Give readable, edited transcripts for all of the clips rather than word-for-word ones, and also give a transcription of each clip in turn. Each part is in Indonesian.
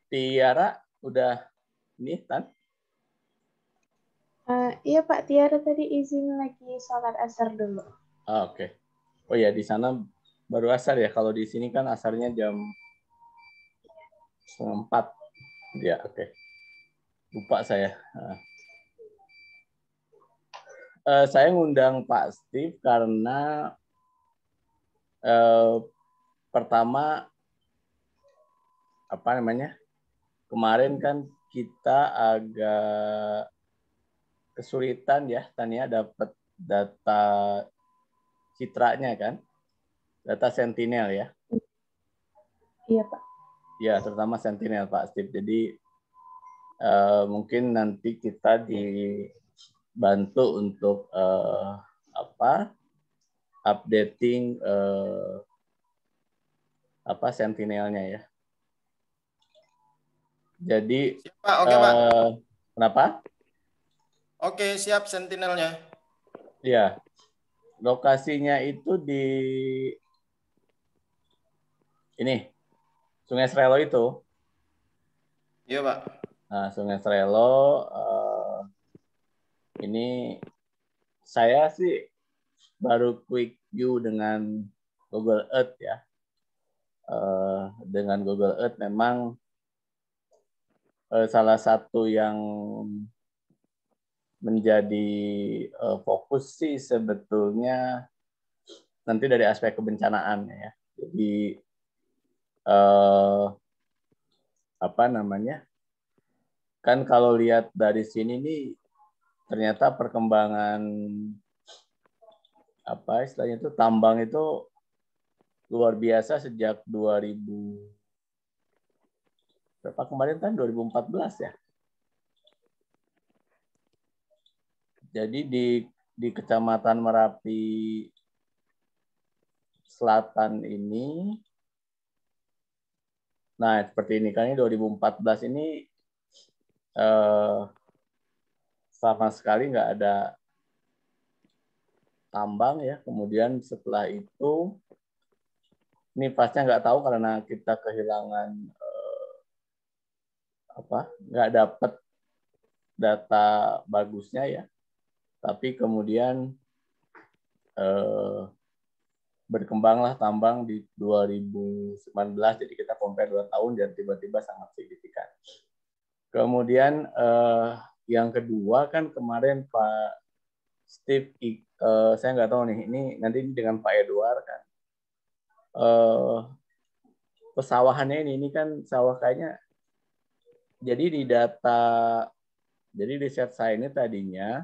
Tiara udah ini Tan? Iya Pak, Tiara tadi izin lagi sholat asar dulu. Oke. Oh ya, di sana baru asar ya. Kalau di sini kan asarnya jam 3:30. Ya, oke. Lupa saya. Saya ngundang Pak Steve karena pertama apa namanya? Kemarin kan kita agak kesulitan ya, Tania dapat data citranya kan, data Sentinel ya. Iya Pak. Ya, terutama Sentinel Pak Steve. Jadi mungkin nanti kita dibantu untuk updating Sentinelnya ya. Jadi siap, Pak. Oke, Pak. Kenapa? Oke, siap sentinelnya. Ya, lokasinya itu di ini Sungai Srelo itu. Iya, Pak. Nah, Sungai Srelo ini saya sih baru quick view dengan Google Earth ya. Dengan Google Earth memang salah satu yang menjadi fokus sih sebetulnya nanti dari aspek kebencanaan ya. Jadi apa namanya? Kan kalau lihat dari sini nih ternyata perkembangan apa istilahnya itu tambang itu luar biasa sejak 2000 berapa kemarin kan 2014 ya. Jadi di Kecamatan Merapi Selatan ini, nah seperti ini kan ini 2014 ini sama sekali nggak ada tambang ya. Kemudian setelah itu, ini pasnya nggak tahu karena kita kehilangan nggak dapat data bagusnya ya. Tapi kemudian berkembanglah tambang di 2019, jadi kita compare 2 tahun dan tiba-tiba sangat signifikan. Kemudian yang kedua kan kemarin Pak Steve, saya nggak tahu nih, ini nanti dengan Pak Edward kan, pesawahannya ini kan sawah kayaknya, jadi di data, jadi di set saya ini tadinya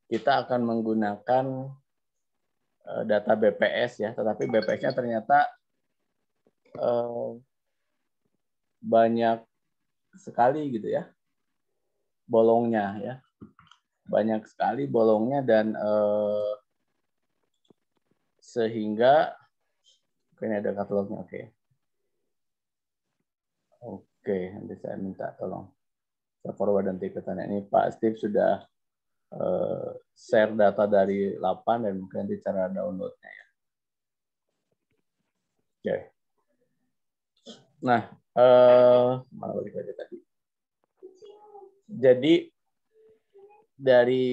kita akan menggunakan data BPS ya, tetapi BPS-nya ternyata banyak sekali gitu ya bolongnya ya, banyak sekali bolongnya dan sehingga ini ada katalognya. Oke, nanti saya minta tolong saya forward nanti ke sana. Ini Pak Steve sudah share data dari Lapan dan mungkin nanti cara downloadnya ya. Oke. Nah, mana balik aja tadi. Jadi dari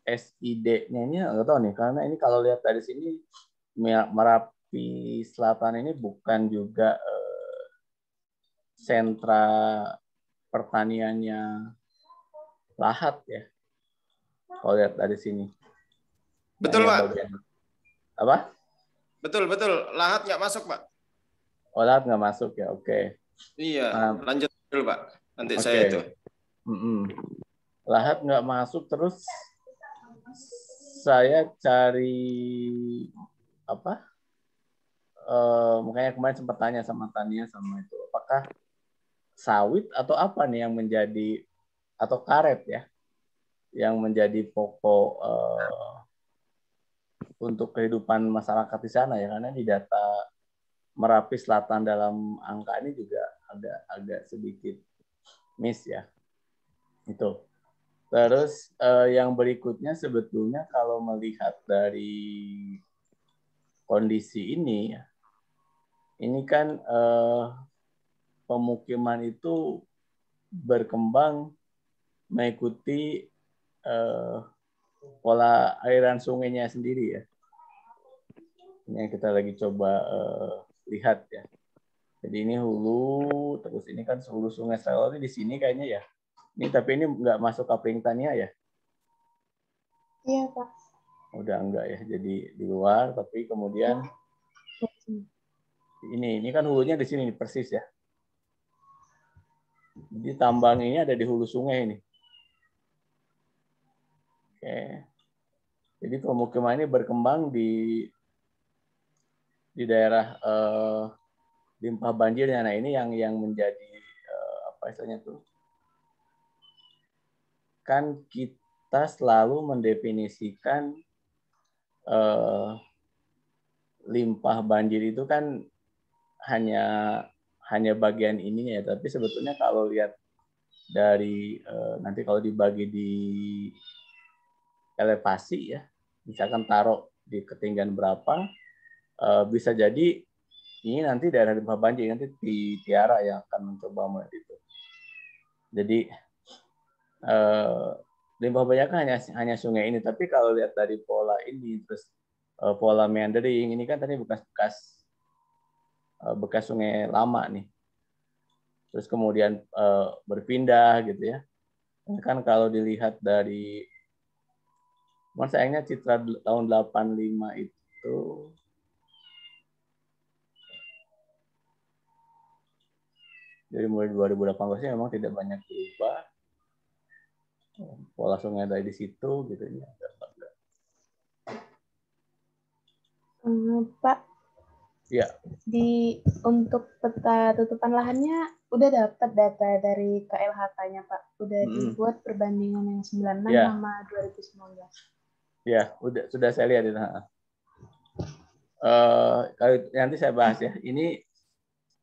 SID-nya ini nggak tahu nih, karena ini kalau lihat dari sini Merapi Selatan ini bukan juga sentra pertaniannya Lahat ya. Kalau lihat dari sini. Betul, Pak. Apa? Betul. Lahat nggak masuk, Pak. Oh, Lahat nggak masuk ya, oke. Iya, lanjut dulu, Pak. Nanti okay. saya itu. Lahat nggak masuk, terus saya cari apa? Makanya kemarin sempat tanya sama Tania sama itu, apakah sawit atau apa nih yang menjadi, atau karet ya, yang menjadi pokok untuk kehidupan masyarakat di sana ya, karena di data Merapi Selatan dalam angka ini juga agak sedikit miss ya. Itu. Terus yang berikutnya sebetulnya kalau melihat dari kondisi ini ya, ini kan pemukiman itu berkembang mengikuti pola aliran sungainya sendiri ya. Ini yang kita lagi coba lihat ya. Jadi ini hulu, terus ini kan hulu Sungai Selor di sini kayaknya ya. Ini tapi ini nggak masuk Kapling Tania ya? Iya, Pak. Udah enggak ya. Jadi di luar, tapi kemudian ini kan hulunya di sini persis ya. Jadi tambang ini ada di hulu sungai ini. Oke. Jadi pemukiman ini berkembang di daerah limpah banjirnya. Nah ini yang menjadi apa istilahnya tuh? Kan kita selalu mendefinisikan limpah banjir itu kan hanya bagian ininya ya. Tapi sebetulnya kalau lihat dari nanti kalau dibagi di elevasi ya, misalkan taruh di ketinggian berapa, bisa jadi ini nanti daerah limpah banjir, nanti di Tiara yang akan mencoba melihat itu. Jadi limpah banjir kan hanya sungai ini, tapi kalau lihat dari pola ini, terus pola meandering, ini kan tadi bekas sungai lama nih. Terus kemudian berpindah gitu ya. Kan kalau dilihat dari, sayangnya citra tahun 85 itu dari mulai 2018 memang tidak banyak berubah. Pola sungai dari di situ gitu ya. Pak, ya. Untuk peta tutupan lahannya udah dapat data dari KLHK-nya, Pak. Udah dibuat perbandingan yang 96 sama 2019. Ya, sudah saya lihat itu. Nanti saya bahas ya. Ini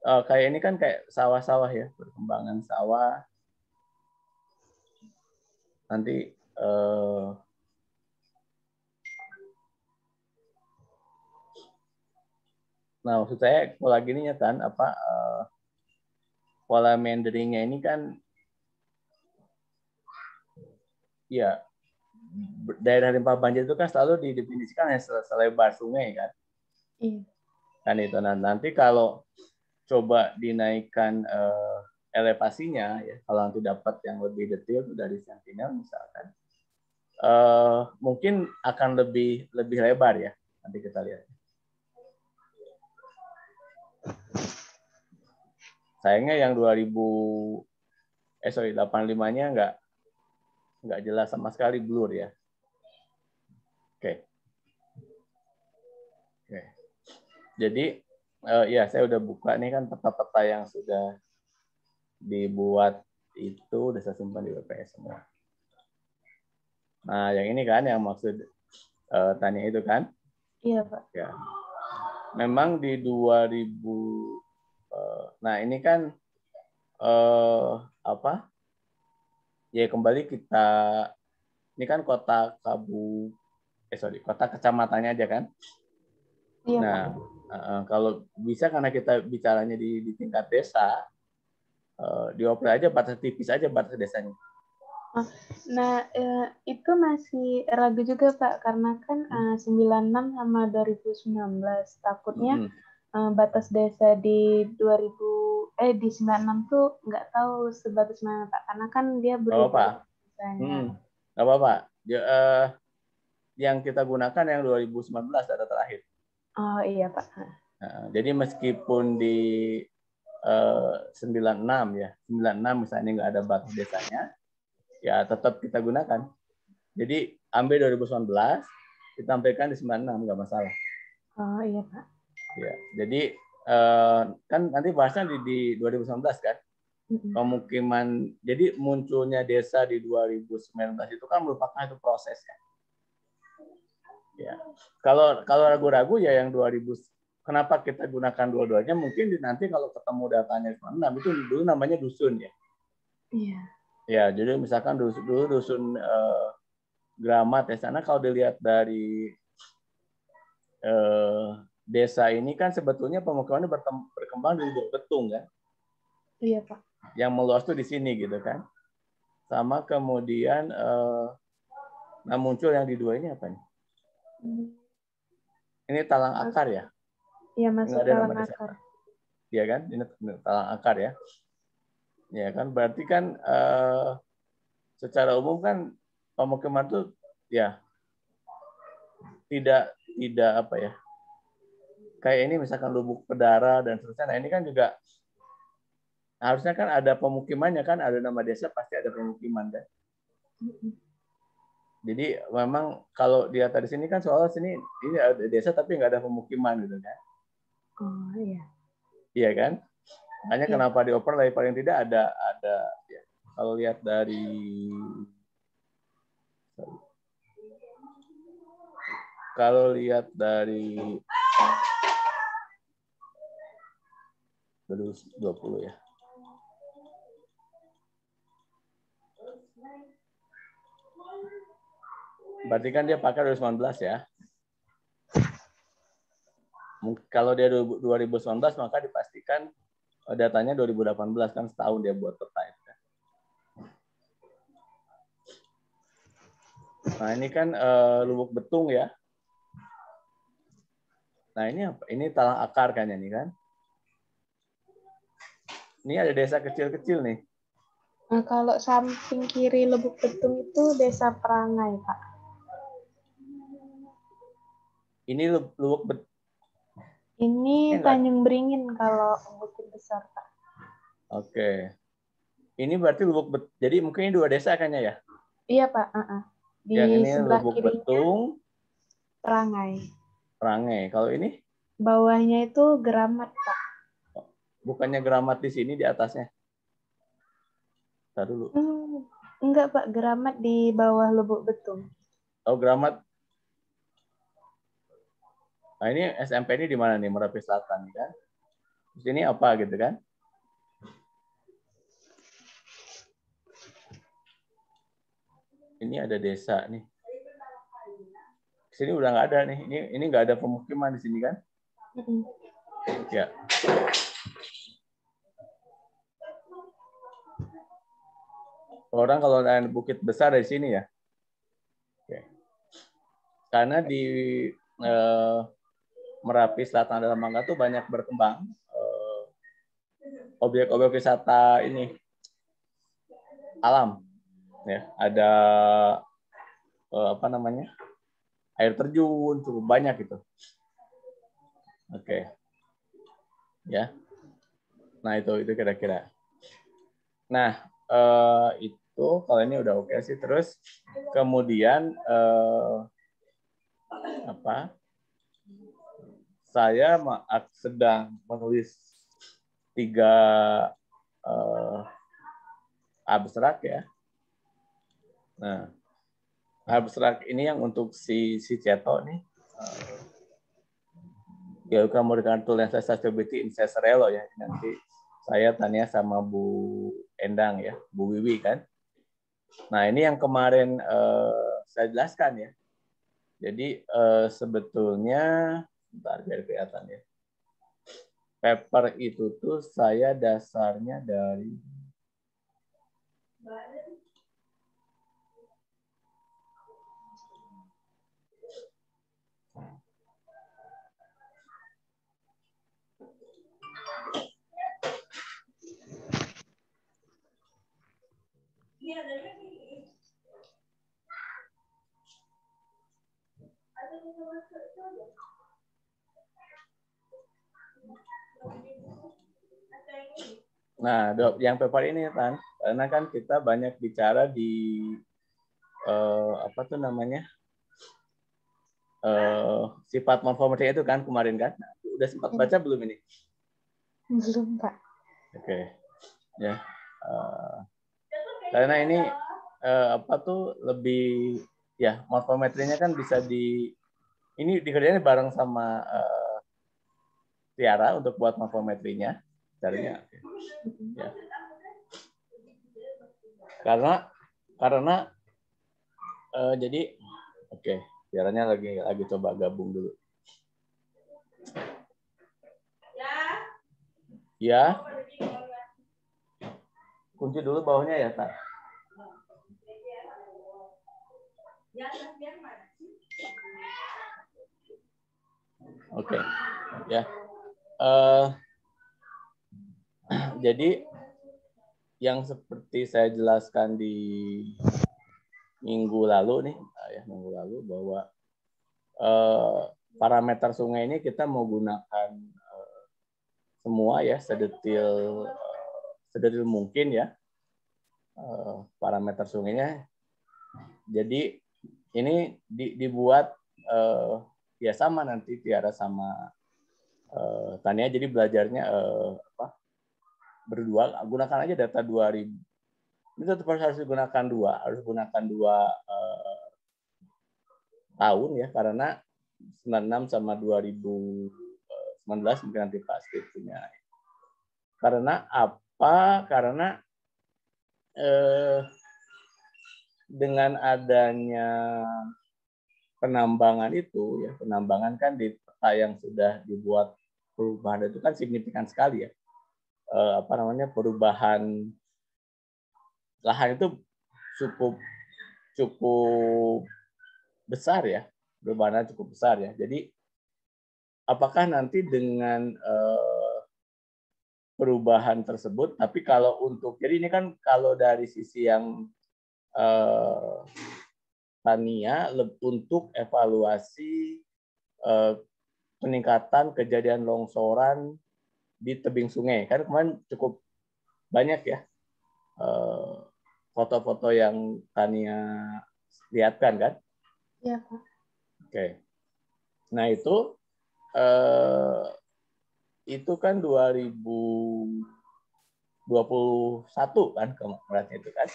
kayak ini kan kayak sawah-sawah ya, perkembangan sawah. Nanti nah maksud saya pola gininya kan pola meanderingnya ini kan ya daerah limpah banjir itu kan selalu didefinisikan selebar sungai kan. Iya. Kan itu nanti kalau coba dinaikkan elevasinya ya, kalau nanti dapat yang lebih detail dari Sentinel misalkan, mungkin akan lebih lebar ya, nanti kita lihat. Sayangnya yang 85-nya nggak jelas sama sekali, blur ya. Oke. Jadi ya saya udah buka nih kan peta-peta yang sudah dibuat itu, udah saya simpan di WPS semua. Nah yang ini kan yang maksud tanya itu kan? Iya Pak. Ya. Memang di 2000, nah ini kan apa? Ya kembali kita, ini kan kota kota kecamatannya aja kan? Iya, nah kalau bisa karena kita bicaranya di tingkat desa, dioper aja batas tipis aja batas desanya. Nah, itu masih ragu juga Pak, karena kan 96 sama 2019 takutnya batas desa di 96 tuh nggak tahu sebatas mana Pak, karena kan dia berubah desanya. Nggak apa-apa. Yang kita gunakan yang 2019 data terakhir. Oh iya Pak. Nah, jadi meskipun di 96 ya, 96 misalnya nggak ada batas desanya, ya tetap kita gunakan. Jadi ambil 2019, ditampilkan di 96 nggak masalah. Oh iya Pak. Ya, jadi kan nanti bahasnya di 2019 kan. Pemukiman, jadi munculnya desa di 2019 itu kan merupakan itu proses ya. Ya, kalau ragu-ragu ya yang 2000, kenapa kita gunakan dua-duanya? Mungkin nanti kalau ketemu datanya 96 itu dulu namanya dusun ya. Iya. Ya, jadi misalkan dusun Gramat ya, sana kalau dilihat dari desa ini kan sebetulnya pemukimannya berkembang di Lubuk Betung kan? Iya Pak. Yang meluas tuh di sini gitu kan? Sama kemudian nah muncul yang di dua ini apa nih? Ini Talang Akar ya? Iya, masuk Talang Akar. Iya kan? Ini Talang Akar ya. Ya kan, berarti kan secara umum kan pemukiman itu ya tidak apa ya? Kayak ini misalkan Lubuk Pedara dan seterusnya. Nah, ini kan juga harusnya kan ada pemukimannya kan, ada nama desa pasti ada pemukiman kan. Jadi memang kalau di atas sini kan soal sini ini ada desa tapi nggak ada pemukiman gitu kan. Oh iya. Iya kan? Makanya iya. Kenapa di overlay paling tidak ada ya. Kalau lihat dari kalau lihat dari 2020 ya. Berarti kan dia pakai 2019 ya. Kalau dia 2019 maka dipastikan datanya 2018 kan setahun dia buat peta itu kan. Nah ini kan Lubuk Betung ya. Nah ini apa? Ini Talang Akar kan ini kan. Ini ada desa kecil-kecil nih. Nah, kalau samping kiri Lubuk Betung itu Desa Perangai, Pak. Ini Lubuk Betung. Ini Tanjung Beringin kalau Bukit Besar, Pak. Oke. Ini berarti Lubuk Betung. Jadi mungkin ini dua desa kayaknya ya? Iya, Pak. Di yang ini sebelah Lubuk kirinya Betung, Perangai. Perangai. Kalau ini? Bawahnya itu Geramat, Pak. Bukannya Geramat di sini di atasnya? Ntar dulu. Enggak, Pak. Geramat di bawah Lubuk Betung. Oh, Geramat. Nah, ini SMP ini di mana nih? Merapi Selatan kan? Di sini apa gitu kan? Ini ada desa nih. Di sini udah nggak ada nih. Ini nggak ada pemukiman di sini kan? Ya. Orang kalau ada Bukit Besar dari sini ya. Oke. Karena di Merapi Selatan dan Mangga tuh banyak berkembang objek-objek wisata ini alam. Ya, ada apa namanya? Air terjun cukup banyak gitu. Oke. Ya. Nah, itu kira-kira. Nah, itu kalau ini udah oke sih. Terus kemudian apa? Saya sedang menulis 3 abstrak ya. Nah, abstrak ini yang untuk si Ceto nih. Ya, memberikan tool and sustainability in Cesarello ya. Nanti saya tanya sama Bu Endang ya, Bu Wiwi kan. Nah, ini yang kemarin saya jelaskan ya. Jadi sebetulnya, bentar biar kelihatan ya. Paper itu tuh saya dasarnya dari Nah, yang paper ini kan, karena kan kita banyak bicara di apa tuh namanya sifat morfometri itu kan kemarin kan. Nah, udah sempat baca belum ini? Belum, Pak. Oke, ya. Karena ini apa tuh lebih ya morfometrinya kan bisa ini dikerjain bareng sama Tiara untuk buat morfometrinya. Caranya, ya. Karena jadi oke, Tiaranya lagi coba gabung dulu. Ya. Kunci dulu bawahnya ya, Tar. Oke. Ya. Jadi yang seperti saya jelaskan di minggu lalu nih, minggu lalu bahwa parameter sungai ini kita mau gunakan semua ya sedetil mungkin ya parameter sungainya. Jadi ini dibuat ya sama nanti Tiara sama Tania, jadi belajarnya berdua, gunakan aja data 2000. Ini tetap harus gunakan dua tahun ya, karena 96 sama 2019 mungkin nanti pasti punya. Karena apa? Karena dengan adanya penambangan itu ya, penambangan kan di peta yang sudah dibuat perubahan itu kan signifikan sekali ya. Perubahan lahan itu cukup besar ya, perubahannya cukup besar ya. Jadi apakah nanti dengan perubahan tersebut, tapi kalau untuk, jadi ini kan kalau dari sisi yang Tania untuk evaluasi peningkatan kejadian longsoran di tebing sungai, kan kemarin cukup banyak ya foto-foto yang Tania lihatkan kan? Iya, Pak. Oke. Nah itu kan 2021 kan kemarin itu kan.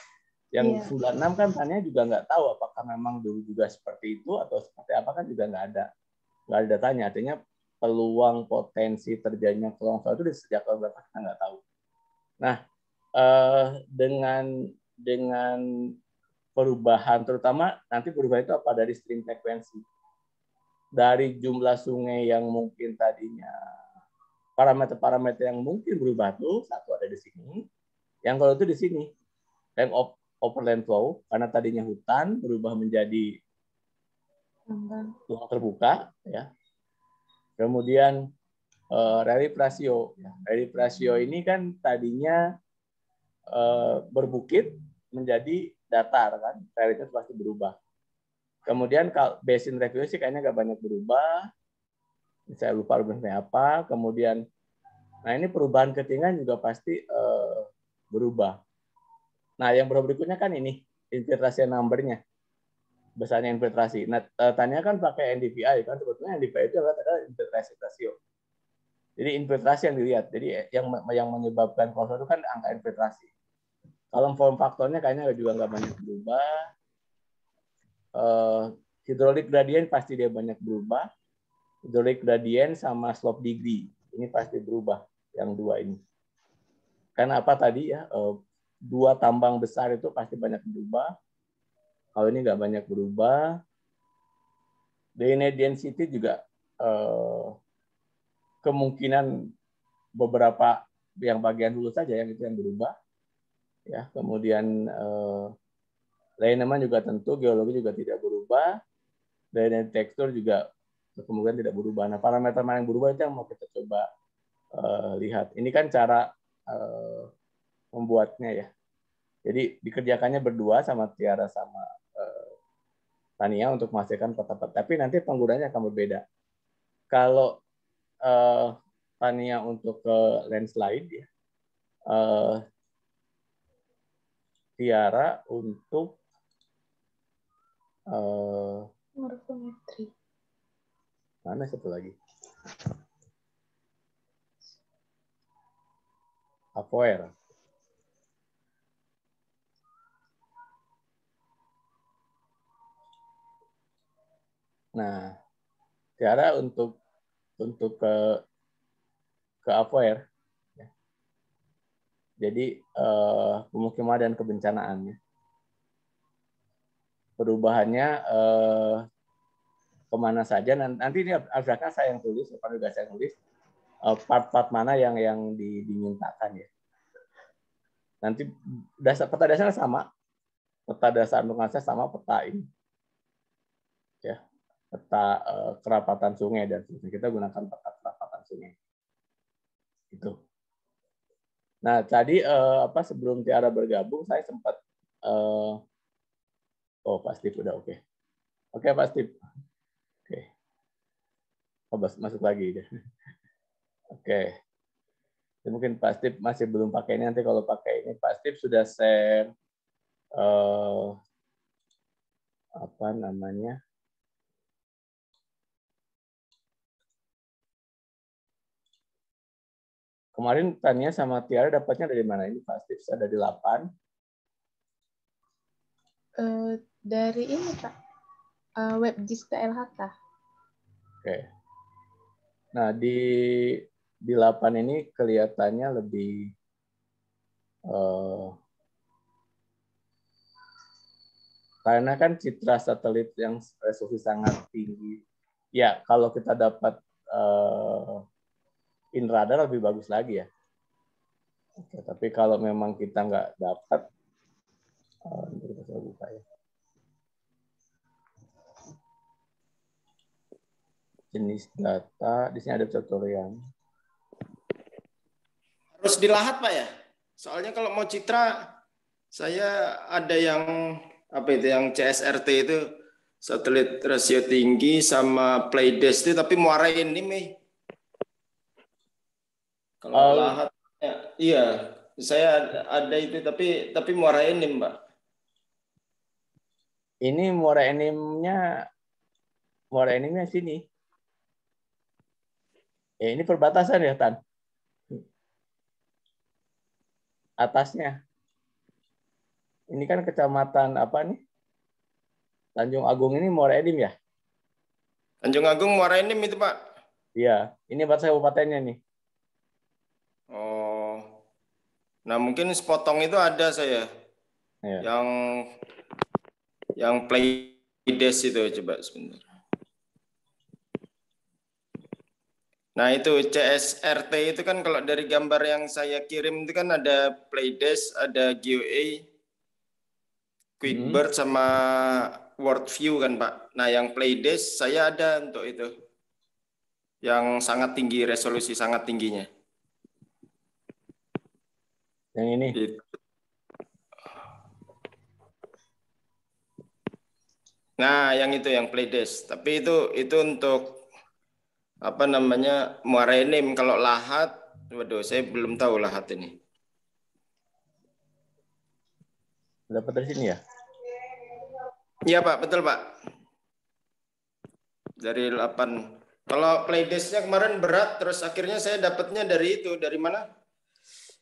Yang 96 kan Tania juga nggak tahu apakah memang dulu juga seperti itu atau seperti apa, kan juga nggak ada datanya. Artinya peluang potensi terjadinya longsor itu sejak tahun berapa kita nggak tahu. Nah, dengan perubahan, terutama nanti perubahan itu apa dari stream frekuensi, dari jumlah sungai yang mungkin tadinya parameter-parameter yang mungkin berubah tuh, satu ada di sini, yang kalau itu di sini time of overland flow, karena tadinya hutan berubah menjadi ruang terbuka ya. Kemudian relief ratio. Relief ratio ini kan tadinya berbukit menjadi datar kan, reliefnya pasti berubah. Kemudian kalau basin regulasi kayaknya nggak banyak berubah, saya lupa rubahnya apa. Kemudian, nah ini perubahan ketinggian juga pasti berubah. Nah yang berikutnya kan ini infiltrasi numbernya, besarnya infiltrasi. Nah Tanya kan pakai NDVI kan, sebetulnya NDVI itu adalah infiltrasi ratio. Jadi infiltrasi yang dilihat. Jadi yang menyebabkan longsor itu kan angka infiltrasi. Kalau form faktornya kayaknya juga nggak banyak berubah. Hidrolik gradient pasti dia banyak berubah. Hidrolik gradient sama slope degree ini pasti berubah, yang dua ini. Karena apa tadi ya, dua tambang besar itu pasti banyak berubah. Kalau ini nggak banyak berubah. Drainage density juga kemungkinan beberapa yang bagian dulu saja yang itu yang berubah. Ya, kemudian lineman juga tentu, geologi juga tidak berubah. Drainage tekstur juga kemungkinan tidak berubah. Nah, parameter mana yang berubah itu yang mau kita coba lihat. Ini kan cara membuatnya ya. Jadi dikerjakannya berdua sama Tiara sama Tania untuk menghasilkan peta-peta. Tapi nanti penggunanya akan berbeda. Kalau Tania untuk ke landslide ya, Tiara untuk morfometri. Mana satu lagi? Apoer. Nah, Tiara untuk ke Apoer. Ya. Jadi pemukiman dan kebencanaannya. Perubahannya kemana saja. Nanti ini abstraknya saya yang tulis, juga saya tulis part-part mana yang dimintakan ya. Nanti peta dasarnya sama, peta dasar nuansa sama peta ini, ya, peta kerapatan sungai dan sebagainya. Kita gunakan peta kerapatan sungai. Itu. Nah, tadi sebelum Tiara bergabung, saya sempat Pak Steve udah oke. Oke, Pak Steve. Oke. Oh, masuk lagi deh. Oke. Mungkin Pak Steve masih belum pakai ini. Nanti kalau pakai ini, Pak Steve sudah share apa namanya? Kemarin Tania sama Tiara dapatnya dari mana? Ini Pak Steve ada di 8. Dari ini, Pak. WebGIS KLHK. Oke. Nah, di 8 ini kelihatannya lebih karena kan citra satelit yang resolusi sangat tinggi. Ya, kalau kita dapat in-radar lebih bagus lagi ya. Oke, tapi kalau memang kita nggak dapat, kita coba buka ya. Jenis data, di sini ada tutorial. Harus dilahat Pak ya? Soalnya kalau mau citra, saya ada yang yang CSRT itu satelit rasio tinggi sama Pleiades itu, tapi muara ini kalau lahat ya, iya saya ada itu tapi muara ini Mbak. Ini muara animnya sini. Ya, ini perbatasan ya, Tan. Atasnya. Ini kan kecamatan apa nih? Tanjung Agung ini Muara Enim ya? Tanjung Agung Muara Enim itu Pak. Iya, ini batas kabupatennya nih. Oh. Nah, mungkin sepotong itu ada saya. Ya. Yang Pleiades itu coba sebentar. Nah, itu CSRT itu kan kalau dari gambar yang saya kirim itu kan ada Pleiades, ada GeoA, QuickBird sama WorldView kan Pak. Nah, yang Pleiades saya ada untuk itu. Yang sangat tinggi, resolusi sangat tingginya. Yang ini. Nah, yang itu yang Pleiades. Tapi itu untuk apa namanya Muara Enim. Kalau lahat, waduh saya belum tahu lahat ini. Dapat dari sini ya? Iya Pak, betul Pak. Dari 8. Kalau Pleiades-nya kemarin berat, terus akhirnya saya dapatnya dari itu. Dari mana?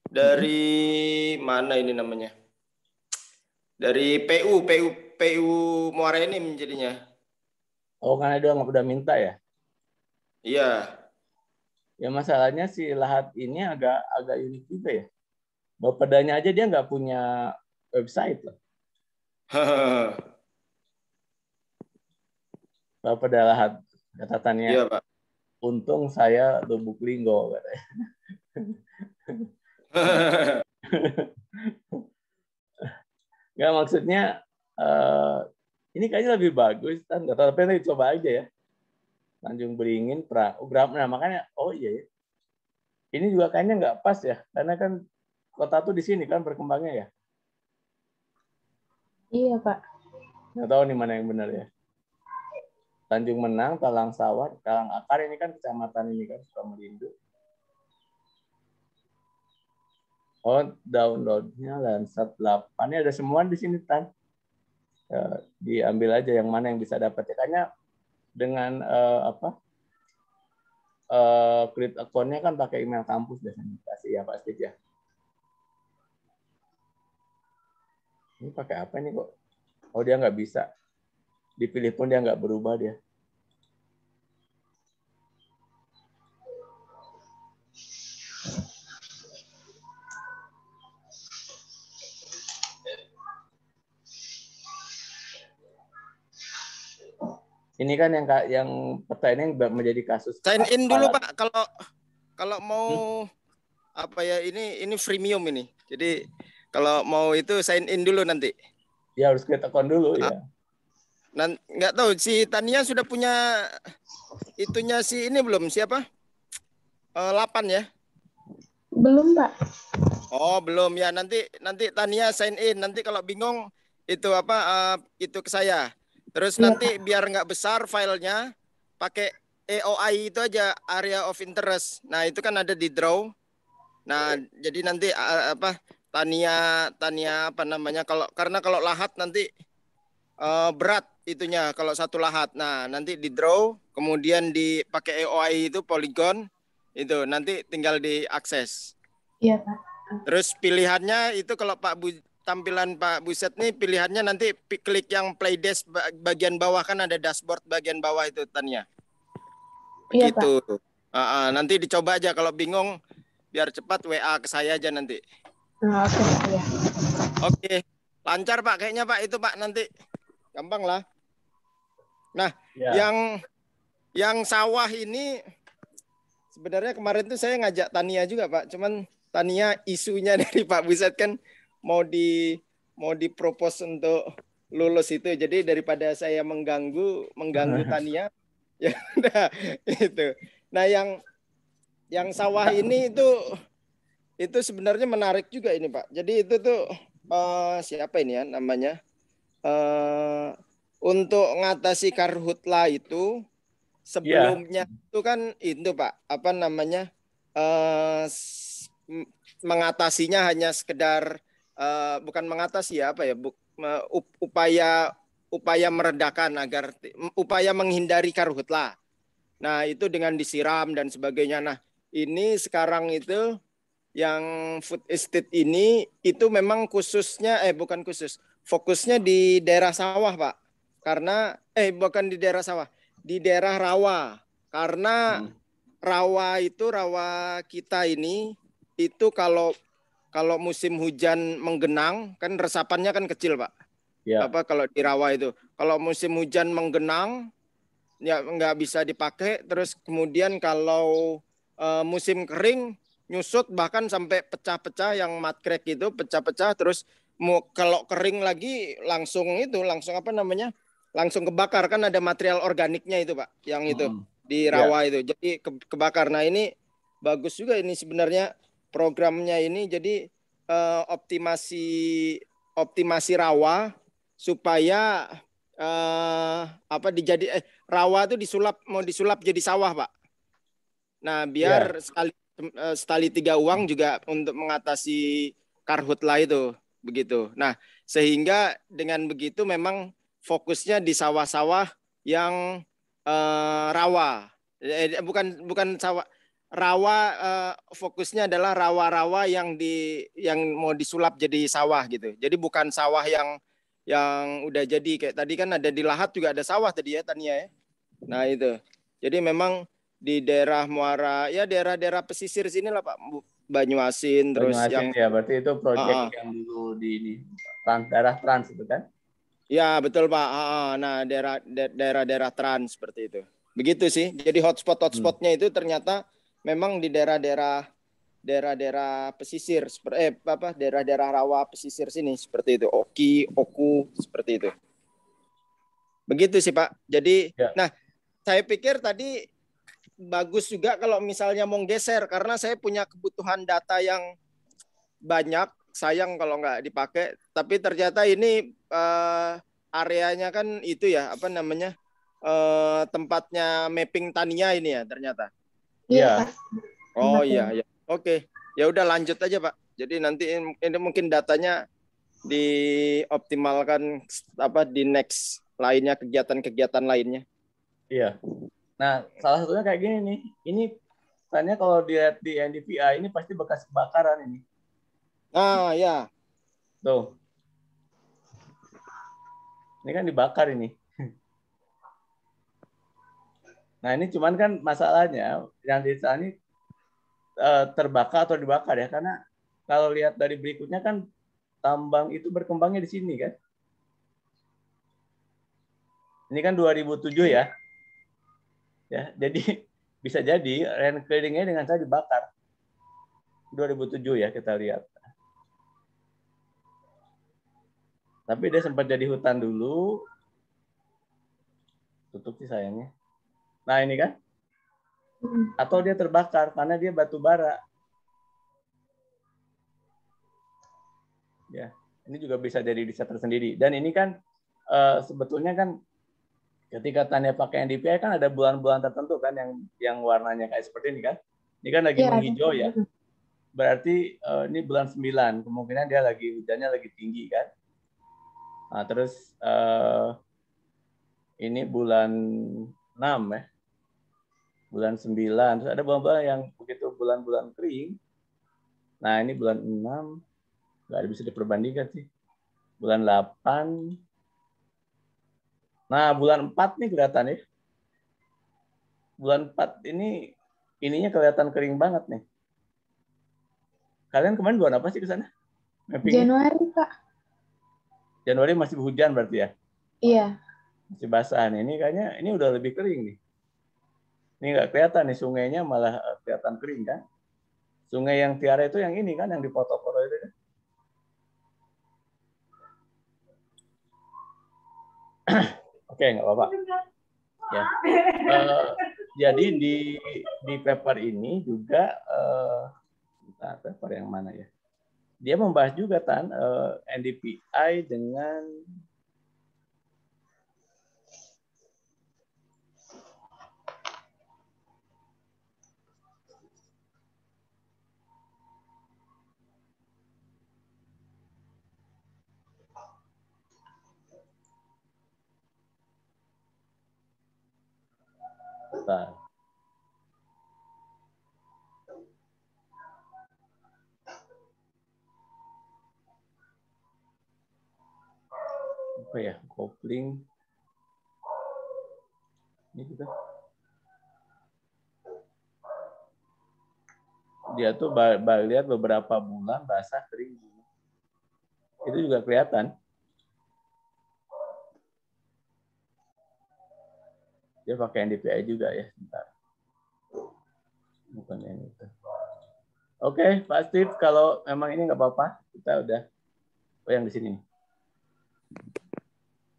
Dari mana ini namanya? Dari PU Muara Enim jadinya. Oh, karena dia udah minta ya? Iya. Ya masalahnya si lahat ini agak unik juga ya. Bapedanya aja dia nggak punya website loh. Bapeda lahat catatannya. Iya Pak. Untung saya lubuk linggo katanya. Nggak, maksudnya ini kayaknya lebih bagus kan, nggak tahu, tapi nanti coba aja ya. Tanjung Beringin, nah makanya iya ya. Ini juga kayaknya nggak pas ya, karena kan kota tuh di sini kan berkembangnya ya. Iya Pak. Nggak tahu nih mana yang benar ya. Tanjung Menang, Talang Sawah, Talang Akar ini kan kecamatan ini kan Sukamulindu. Oh, downloadnya Landsat 8 ini ada semua di sini Tan. Diambil aja yang mana yang bisa dapat ya. Kayaknya dengan create account-nya kan pakai email kampus biasanya kasih ya Pak Steve ya. Ini pakai apa nih kok? Oh, dia nggak bisa. Dipilih pun dia nggak berubah dia. Ini kan yang peta ini menjadi kasus. Sign in dulu Pak, kalau mau apa ya, ini freemium ini. Jadi kalau mau itu sign in dulu nanti. Ya harus kita tekan dulu ya. Nggak tahu si Tania sudah punya itunya si ini belum, siapa? 8 ya? Belum, Pak. Oh, belum ya. Nanti Tania sign in. Nanti kalau bingung itu itu ke saya. Terus Iya, nanti Pak. biar nggak besar filenya, pakai AOI itu aja, area of interest. Nah, itu kan ada di draw. Nah, jadi nanti Tania apa namanya, karena kalau lahat nanti berat itunya kalau satu lahat. Nah, nanti di draw, kemudian dipakai AOI itu polygon itu nanti tinggal diakses. Iya, Pak. Terus pilihannya itu kalau tampilan Pak Buset nih, pilihannya nanti klik yang play desk bagian bawah, kan ada dashboard bagian bawah itu Tania. Iya, Begitu. Pak. Nanti dicoba aja, kalau bingung biar cepat WA ke saya aja nanti. Nah, oke, Pak, ya. Oke, lancar Pak kayaknya Pak itu Pak, nanti gampang lah. Nah, Ya. yang sawah ini sebenarnya kemarin tuh saya ngajak Tania juga Pak, cuman Tania isunya dari Pak Buset kan mau dipropos untuk lulus itu, jadi daripada saya mengganggu Tania, ya udah itu. Nah, yang sawah ini itu sebenarnya menarik juga ini Pak. Jadi itu tuh siapa ini ya namanya, untuk ngatasi karhutla itu sebelumnya itu kan itu Pak, apa namanya, mengatasinya hanya sekedar bukan mengatasi ya, apa ya, upaya meredakan agar upaya menghindari karhutla. Nah, itu dengan disiram dan sebagainya. Nah, ini sekarang itu yang food estate ini itu memang khususnya bukan khusus, fokusnya di daerah sawah Pak. Karena bukan di daerah sawah, di daerah rawa. Karena rawa kita ini itu kalau musim hujan menggenang kan resapannya kan kecil Pak. Ya. Kalau di rawa itu, kalau musim hujan menggenang ya nggak bisa dipakai. Terus kemudian kalau musim kering nyusut, bahkan sampai pecah-pecah, yang mudcrack itu pecah-pecah. Terus kalau kering lagi langsung apa namanya, langsung kebakar, kan ada material organiknya itu Pak, yang itu di rawa itu, jadi kebakar. Nah, ini bagus juga ini sebenarnya programnya ini, jadi optimasi rawa supaya rawa itu mau disulap jadi sawah Pak. Nah, biar sekali 3 uang juga untuk mengatasi karhutla itu begitu. Nah, sehingga dengan begitu memang fokusnya di sawah-sawah yang rawa. Bukan sawah rawa, fokusnya adalah rawa-rawa yang mau disulap jadi sawah gitu. Jadi bukan sawah yang udah jadi, kayak tadi kan ada di Lahat juga ada sawah tadi ya Tania ya. Nah, itu. Jadi memang di daerah muara ya, daerah-daerah pesisir sini lah Pak, Banyuasin, terus yang ya, berarti itu proyek yang dulu di ini daerah Trans itu kan? Ya, betul Pak. Nah, daerah Trans seperti itu. Begitu sih. Jadi hotspotnya itu ternyata memang di daerah-daerah pesisir, daerah-daerah rawa pesisir sini seperti itu. Oku seperti itu. Begitu sih Pak. Jadi Nah, saya pikir tadi bagus juga kalau misalnya mau geser, karena saya punya kebutuhan data yang banyak. Sayang kalau nggak dipakai. Tapi ternyata ini areanya kan itu ya, apa namanya, tempatnya mapping Tania ini ya ternyata. Iya. Oh iya. Oke. Ya udah, lanjut aja Pak. Jadi nanti ini mungkin datanya dioptimalkan di next lainnya, kegiatan lainnya. Iya. Nah, salah satunya kayak gini nih. Ini tanya kalau dilihat di NDVI ini pasti bekas kebakaran ini. Ah, ya. Tuh. Ini kan dibakar ini. Nah, ini cuman kan masalahnya yang di sana ini terbakar atau dibakar ya, karena kalau lihat dari berikutnya kan tambang itu berkembangnya di sini kan. Ini kan 2007 ya. Ya, jadi bisa jadi rent clearingnya dengan cara dibakar. 2007 ya kita lihat. Tapi dia sempat jadi hutan dulu. Tutup sih sayangnya. Nah ini kan. Atau dia terbakar karena dia batu bara. Ya, ini juga bisa jadi riset tersendiri. Dan ini kan sebetulnya kan ketika Tania pakai NDVI kan ada bulan-bulan tertentu kan yang warnanya kayak seperti ini kan. Ini kan lagi menghijau ya. Berarti ini bulan 9, kemungkinan dia lagi hujannya lagi tinggi kan. Nah, terus ini bulan 6 ya. Bulan 9, terus ada bulan-bulan yang begitu bulan-bulan kering. Nah, ini bulan 6 nggak bisa diperbandingkan sih. Bulan 8. Nah, bulan 4 nih kelihatan ya. Bulan 4 ini ininya kelihatan kering banget nih. Kalian kemarin bulan apa sih ke sana? Januari, Pak. Januari masih hujan berarti ya? Iya. Masih basah nih. Ini kayaknya ini udah lebih kering nih. Ini nggak kelihatan nih, sungainya malah kelihatan kering kan? Sungai yang Tiara itu yang ini kan, yang di foto-foto itu kan? Oke, nggak apa-apa. Ya. Jadi di paper ini juga paper yang mana ya? Dia membahas juga kan NDVI dengan apa ya, kopling ini juga dia tuh lihat beberapa bulan basah kering itu juga kelihatan dia pakai NDVI juga ya. Bentar. Bukan yang itu. Oke, Pak Steve, kalau memang ini nggak apa-apa, kita udah yang di sini.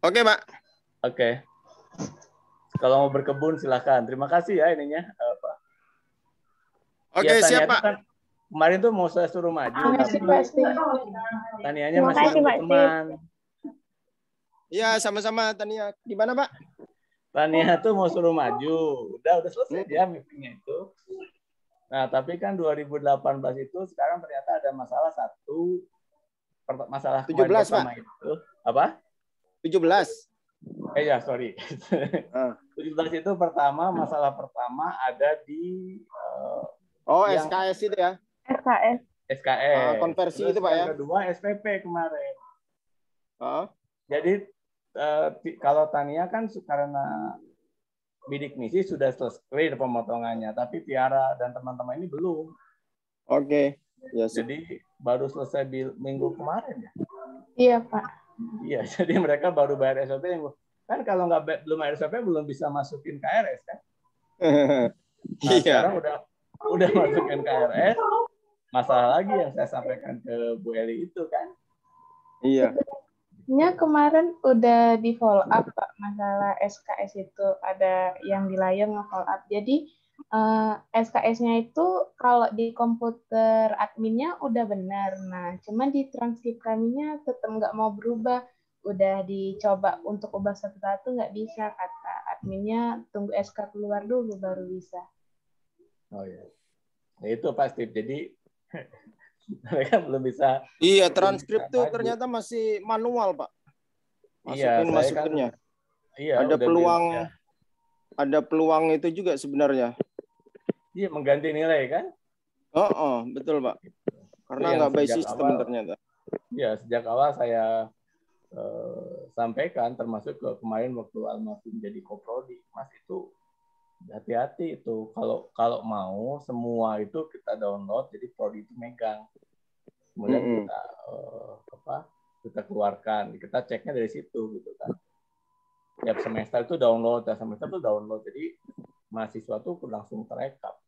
Oke, Pak. Oke. Kalau mau berkebun silakan. Terima kasih ya ininya, Pak. Oke, ya, siap, Pak. Kan kemarin tuh mau saya suruh maju, Makasih, Pak Steve. Tanianya masih nunggu teman. Iya, sama-sama Tania. Di mana, Pak? Tania tuh mau suruh maju. Udah selesai dia meetingnya itu. Nah, tapi kan 2018 itu sekarang ternyata ada masalah masalah 17, pertama Pak. Itu. Apa? 17. Ya, sorry. 17 itu masalah pertama ada di SKS itu ya? SKS. Konversi terus itu, Pak, ya? Yang kedua SPP kemarin. Jadi kalau Tania kan karena bidik misi sudah selesai pemotongannya, tapi Tiara dan teman-teman ini belum. Oke. Ya, jadi baru selesai minggu kemarin ya? Iya, Pak. Iya, jadi mereka baru bayar SOP. Kan kalau belum bayar SOP belum bisa masukin KRS kan? Nah, sekarang udah masukin KRS, masalah lagi yang saya sampaikan ke Bu Eli itu kan? Iya. Sebenarnya kemarin udah di follow up, Pak, masalah SKS itu ada yang di layar nge-follow up. Jadi SKS-nya itu kalau di komputer adminnya udah benar. Nah, cuma di transkrip kaminya tetap nggak mau berubah. Udah dicoba untuk ubah satu-satu nggak bisa, kata adminnya tunggu SK keluar dulu baru bisa. Oh ya, itu pasti. Jadi mereka belum bisa. Iya, transkrip tuh ternyata masih manual, Pak. Masukinnya. Iya, ada peluang itu juga sebenarnya. Iya, mengganti nilai kan? Betul, Pak. Karena nggak by system ternyata. Iya, sejak awal saya sampaikan, termasuk kemarin waktu Almarhum jadi koprodi, Mas, itu hati-hati itu. Kalau mau semua itu kita download, jadi prodi itu megang. Kemudian kita keluarkan, kita ceknya dari situ gitu kan. tiap semester itu download, tiap semester itu download. Jadi mahasiswa tuh langsung terekap.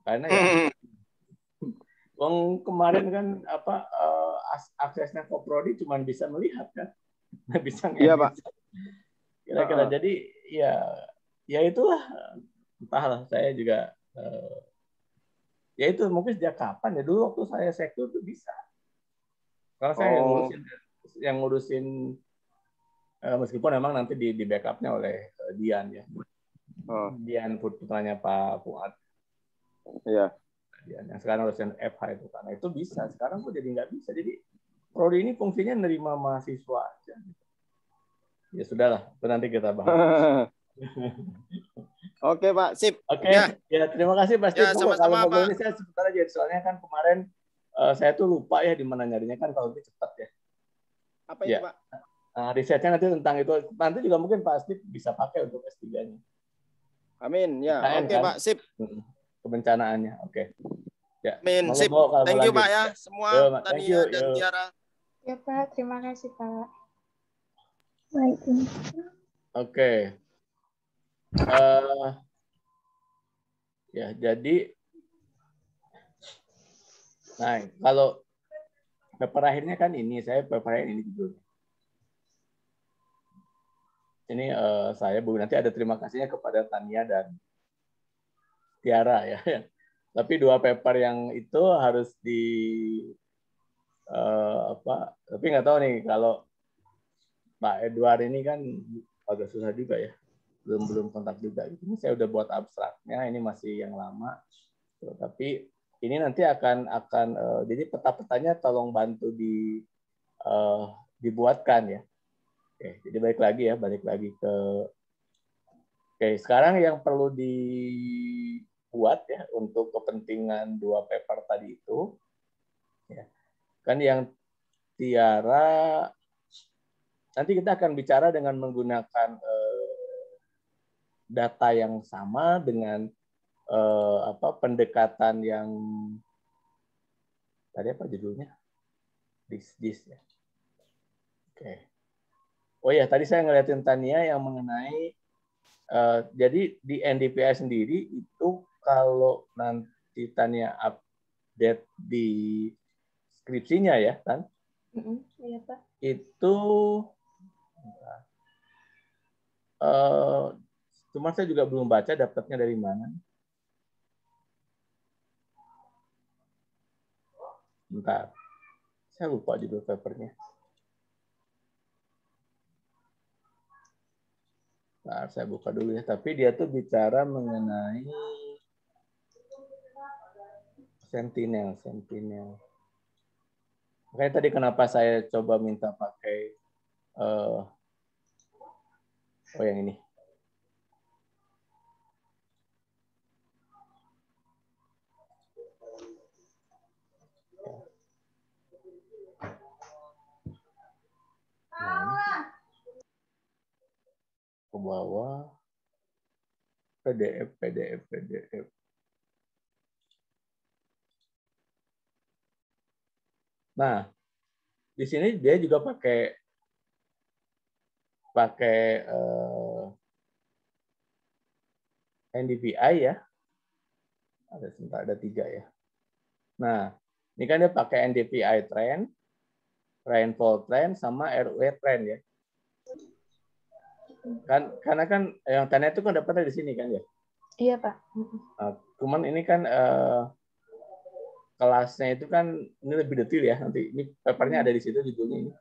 Karena ya, kemarin kan aksesnya Koprodi cuma bisa melihat kan, nggak bisa ngedit. Iya, Pak. Kira-kira jadi ya itulah, entahlah, saya juga ya itu mungkin sejak kapan ya, dulu waktu saya sektor itu bisa. Kalau saya yang ngurusin meskipun memang nanti di backupnya oleh Dian ya. Dian putranya Pak Fuad. Iya. Dian yang sekarang ngurusin FH itu, karena itu bisa. Sekarang kok jadi nggak bisa. Jadi prodi ini fungsinya nerima mahasiswa aja. Ya sudahlah, itu nanti kita bahas. Oke, Pak, sip. Oke, ya terima kasih Pak Steve. Ya, sama-sama, kalau ngobrol Pak. ini saya sebentar aja, soalnya kan kemarin saya tuh lupa ya di mana nyarinya, kan kalau lebih cepat ya. Apa itu, Pak? Risetnya nanti tentang itu, nanti juga mungkin Pak Steve bisa pakai untuk S3-nya. Amin, ya. Oke, kan? Pak, sip. Kebencanaannya, oke. Ya. Amin, sip. Thank you, Pak ya, semua, Tania dan Tiara. Ya, Pak. Terima kasih, Pak. Baik. Oke. Ya, jadi nah, kalau paper akhirnya kan ini, saya paper akhir ini judulnya. Ini saya nanti ada terima kasihnya kepada Tania dan Tiara ya. Tapi 2 paper yang itu harus tapi nggak tahu nih, kalau Pak Edward ini kan agak susah juga ya, belum kontak juga. Ini saya udah buat abstraknya, ini masih yang lama. Tapi ini nanti akan jadi peta-petanya tolong bantu dibuatkan ya. Oke, jadi balik lagi ke sekarang yang perlu dibuat ya untuk kepentingan 2 paper tadi itu ya. Kan yang Tiara nanti kita akan bicara dengan menggunakan data yang sama dengan pendekatan yang tadi apa judulnya? This ya. Oke. Oh ya, tadi saya ngeliatin Tania yang mengenai jadi di NDPI sendiri itu kalau nanti Tania update di skripsinya ya, Tan? Iya, Pak. Itu cuma saya juga belum baca dapatnya dari mana. Bentar. Saya lupa judul papernya. Nah, saya buka dulu ya. Tapi dia tuh bicara mengenai Sentinel. Makanya tadi kenapa saya coba minta pakai yang ini. Ke bawah PDF. Nah, di sini dia juga pakai NDVI ya. Ada 3 ya. Nah, ini kan dia pakai NDVI trend, rainfall trend, sama RW trend ya. Karena kan yang Tanya itu kan dapatnya di sini kan ya? Iya, Pak. Nah, cuman ini kan kelasnya itu kan ini lebih detail ya, nanti ini papernya ada di situ judulnya ini.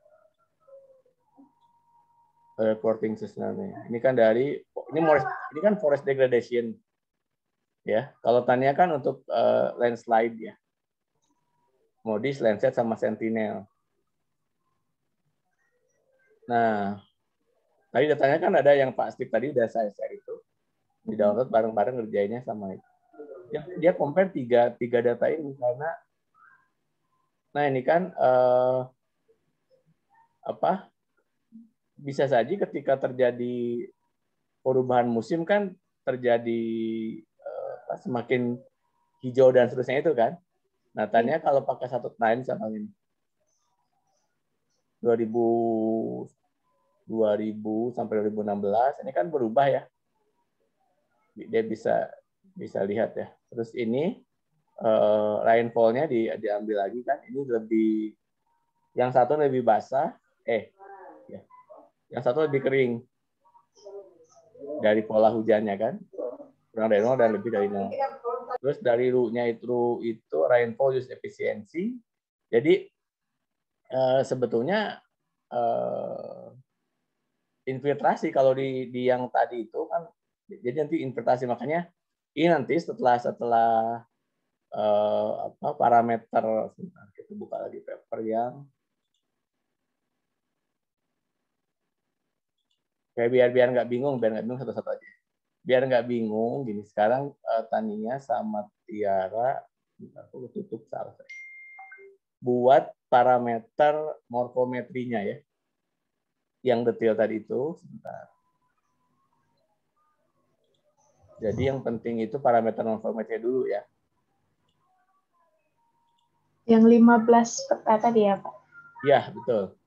Reporting seasonalnya. Ini kan ini kan forest degradation. Ya, kalau Tanya kan untuk landslide ya. Modis, Landsat sama Sentinel. Nah, tadi datanya kan ada yang Pak Steve tadi udah saya share itu. Di download bareng-bareng ngerjainnya sama itu. Dia compare tiga data ini karena nah ini kan bisa saja ketika terjadi perubahan musim kan terjadi semakin hijau dan seterusnya itu kan. Nah, tanya kalau pakai 1 time sama ini 2019 2000 sampai 2016 ini kan berubah ya. Dia bisa lihat ya. Terus ini rainfall-nya diambil lagi kan. Ini lebih, yang satu lebih basah, ya. Yang satu lebih kering dari pola hujannya kan. Kurang dari 0 dan lebih dari 0. Terus dari RU-nya itu rainfall use efficiency. Jadi sebetulnya infiltrasi kalau di yang tadi itu kan, jadi nanti infiltrasi, makanya ini nanti setelah parameter, kita buka lagi paper yang kayak biar nggak bingung satu-satu aja. Biar nggak bingung, gini sekarang Tania sama Tiara, aku tutup salah. Buat parameter morfometrinya ya, yang detail tadi itu, sebentar. Jadi yang penting itu parameter morfometri dulu ya. Yang 15 peta tadi ya, Pak? Iya, betul.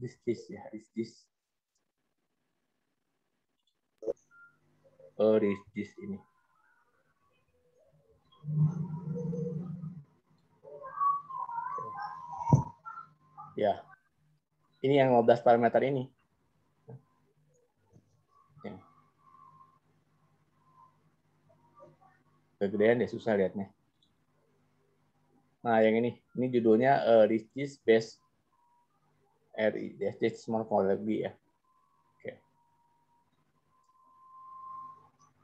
This ya, this ini. Ya. Ini yang 15 parameter ini. Kegedean deh, susah lihatnya. Nah, yang ini judulnya Ricis Base Ricis Morphology ya. Oke.